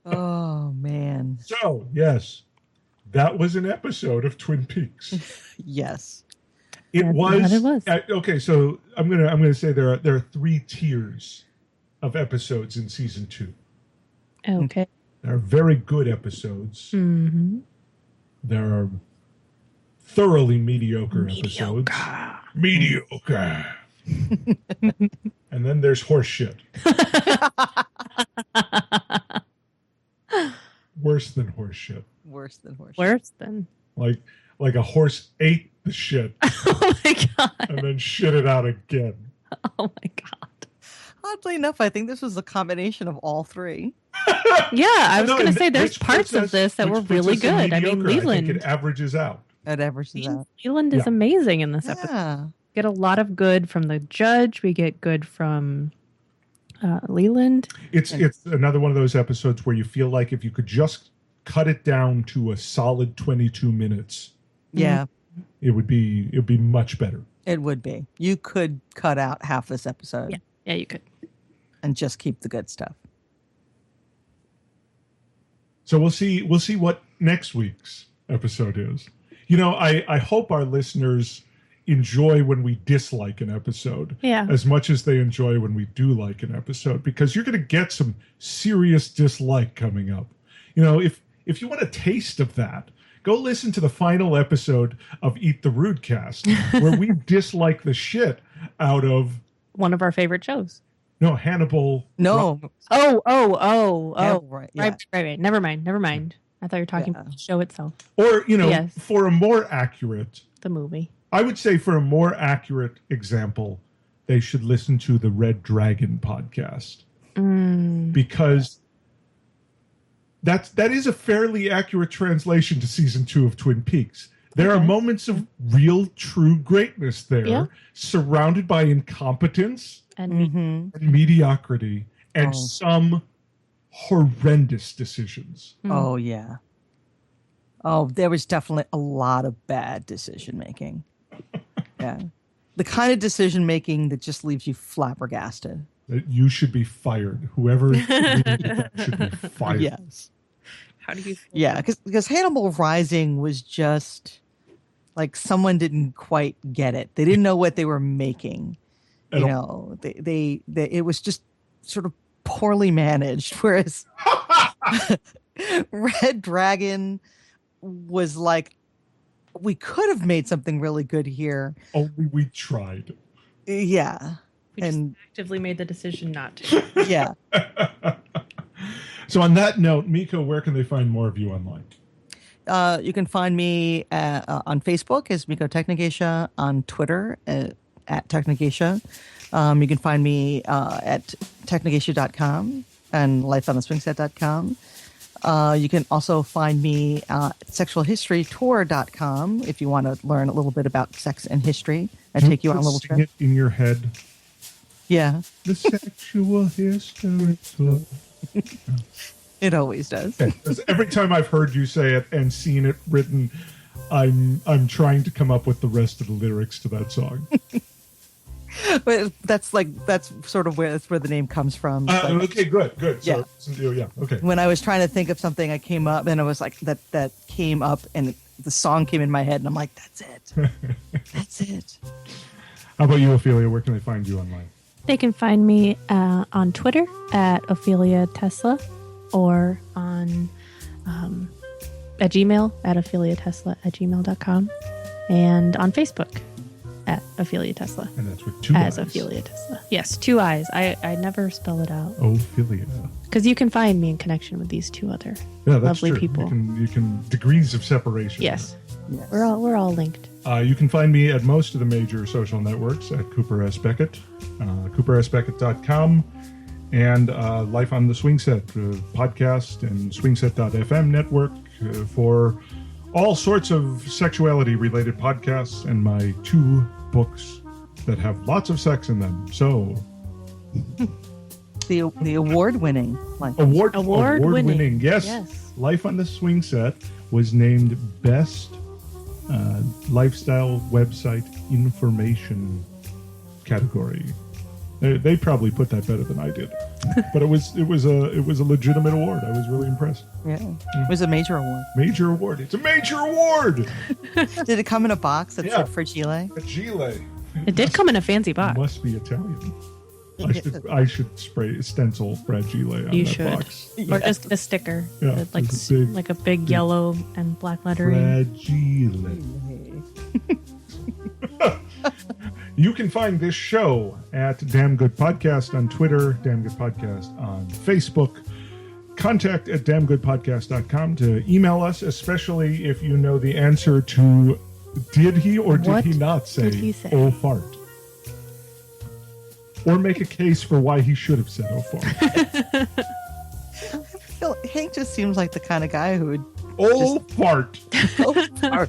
Oh, man. So, yes, that was an episode of Twin Peaks. Yes. It was. was. Okay, so I'm gonna say there are 3 tiers of episodes in season 2. Okay. There are very good episodes. Mm-hmm. There are thoroughly mediocre episodes. Mediocre. And then there's horse shit. Worse than horse shit. Worse than horse shit. Worse than. Like a horse ate the shit. Oh my God. And then shit it out again. Oh my God. Oddly enough, I think this was a combination of all 3. Yeah, I was going to say there's which parts puts of this that which were puts really us in good. I mean, mediocre. I Leland. think it averages out. It averages out. Leland is amazing in this episode. Yeah. Get a lot of good from the judge. We get good from Leland. It's another one of those episodes where you feel like if you could just cut it down to a solid 22 minutes, Yeah. it would be much better. It would be. You could cut out half this episode. Yeah, you could. And just keep the good stuff. So we'll see what next week's episode is. You know, I hope our listeners enjoy when we dislike an episode as much as they enjoy when we do like an episode, because you're going to get some serious dislike coming up. You know, if you want a taste of that, go listen to the final episode of Eat the Rudecast, where we dislike the shit out of one of our favorite shows. No, Hannibal. No. Oh. Right. Yeah. Right. Never mind. I thought you were talking about the show itself. Or, for a more accurate... The movie. I would say for a more accurate example, they should listen to the Red Dragon podcast. Because that is a fairly accurate translation to season 2 of Twin Peaks. There are moments of real, true greatness there, surrounded by incompetence and mediocrity and some horrendous decisions. Oh, yeah. Oh, there was definitely a lot of bad decision making. Yeah. The kind of decision making that just leaves you flabbergasted. That you should be fired. Whoever did that should be fired. Yes. How do you feel? Yeah, because Hannibal Rising was just like someone didn't quite get it. They didn't know what they were making. You know, they it was just sort of poorly managed. Whereas Red Dragon was like, we could have made something really good here. Only we tried. Yeah. We just actively made the decision not to. Yeah. So on that note, Miko, where can they find more of you online? You can find me on Facebook as Miko Technigeisha, on Twitter at Technigeisha. You can find me at technigeisha.com and lifeontheswingset.com. You can also find me at sexualhistorytour.com if you want to learn a little bit about sex and history. I take you on a little trip. It in your head. Yeah. The sexual history tour. It always does. Okay. Every time I've heard you say it and seen it written, I'm trying to come up with the rest of the lyrics to that song. But that's sort of where the name comes from. Okay, good. So, yeah, okay. When I was trying to think of something, I came up and I was like, that came up and the song came in my head and I'm like, that's it. That's it. How about you, Ophelia? Where can they find you online? They can find me on Twitter at Ophelia Tesla or on at Gmail at opheliatesla@gmail.com and on Facebook at Ophelia Tesla. And that's with two eyes. As Ophelia Tesla. Yes, 2 eyes. I never spell it out. Ophelia. Because you can find me in connection with these 2 other lovely true. people. You can degrees of separation. Yes. We're all linked. You can find me at most of the major social networks at Cooper S. Beckett, coopersbeckett.com, and Life on the Swing Set podcast and swingset.fm network for all sorts of sexuality-related podcasts and my 2 books that have lots of sex in them. So, the award-winning, award-winning, yes. Life on the Swing Set was named Best Lifestyle Website Information category. They probably put that better than I did, but it was a legitimate award. I was really impressed. Yeah, it was a major award. Major award. It's a major award. Did it come in a box that said Fragile? Fragile. It did come in a fancy box. It must be Italian. I should stencil Fragile on you that should. box. Or just a sticker. Yeah, like a big yellow and black lettering. Fragile. You can find this show at Damn Good Podcast on Twitter, Damn Good Podcast on Facebook. Contact at damngoodpodcast.com to email us, especially if you know the answer to did he or did he not say, oh fart? Or make a case for why he should have said oh fart. Hank just seems like the kind of guy who would fart. Oh fart.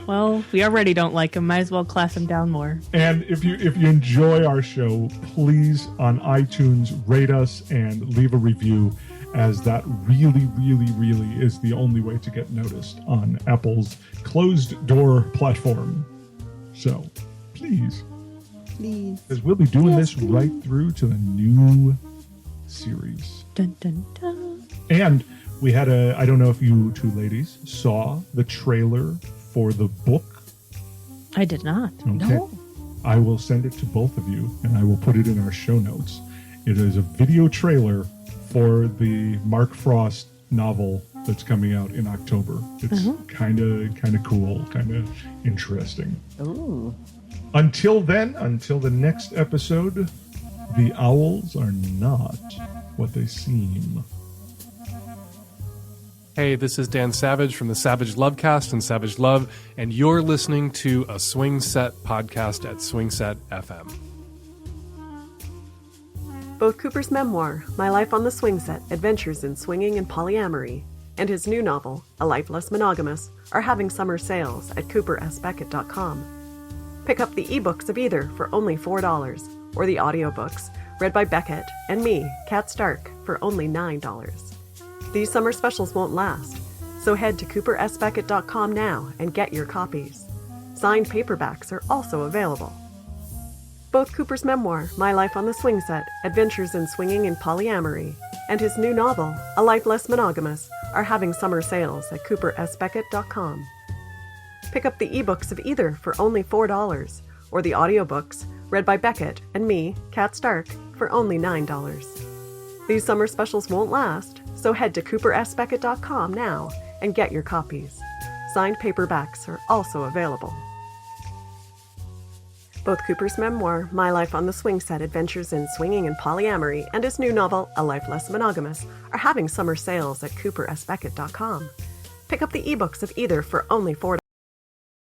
Well, we already don't like him. Might as well class him down more. And if you enjoy our show, please on iTunes rate us and leave a review, as that really, really, really is the only way to get noticed on Apple's closed door platform. So, please. Because we'll be doing this right through to the new series. Dun, dun, dun. And we had I don't know if you 2 ladies saw the trailer for the book. I did not. Okay. No. I will send it to both of you, and I will put it in our show notes. It is a video trailer for the Mark Frost novel that's coming out in October. It's kind of cool, kind of interesting. Ooh. Until then, until the next episode, the owls are not what they seem. Hey, this is Dan Savage from the Savage Lovecast and Savage Love, and you're listening to a Swing Set podcast at Swing Set FM. Both Cooper's memoir, My Life on the Swing Set, Adventures in Swinging and Polyamory, and his new novel, A Life Less Monogamous, are having summer sales at coopersbeckett.com. Pick up the ebooks of either for only $4, or the audiobooks, read by Beckett and me, Kat Stark, for only $9. These summer specials won't last, so head to coopersbeckett.com now and get your copies. Signed paperbacks are also available. Both Cooper's memoir, My Life on the Swing Set, Adventures in Swinging and Polyamory, and his new novel, A Life Less Monogamous, are having summer sales at coopersbeckett.com. Pick up the ebooks of either for only $4, or the audiobooks, read by Beckett and me, Kat Stark, for only $9. These summer specials won't last, so head to coopersbeckett.com now and get your copies. Signed paperbacks are also available. Both Cooper's memoir, My Life on the Swing Set, Adventures in Swinging and Polyamory, and his new novel, A Life Less Monogamous, are having summer sales at coopersbeckett.com. Pick up the ebooks of either for only $4.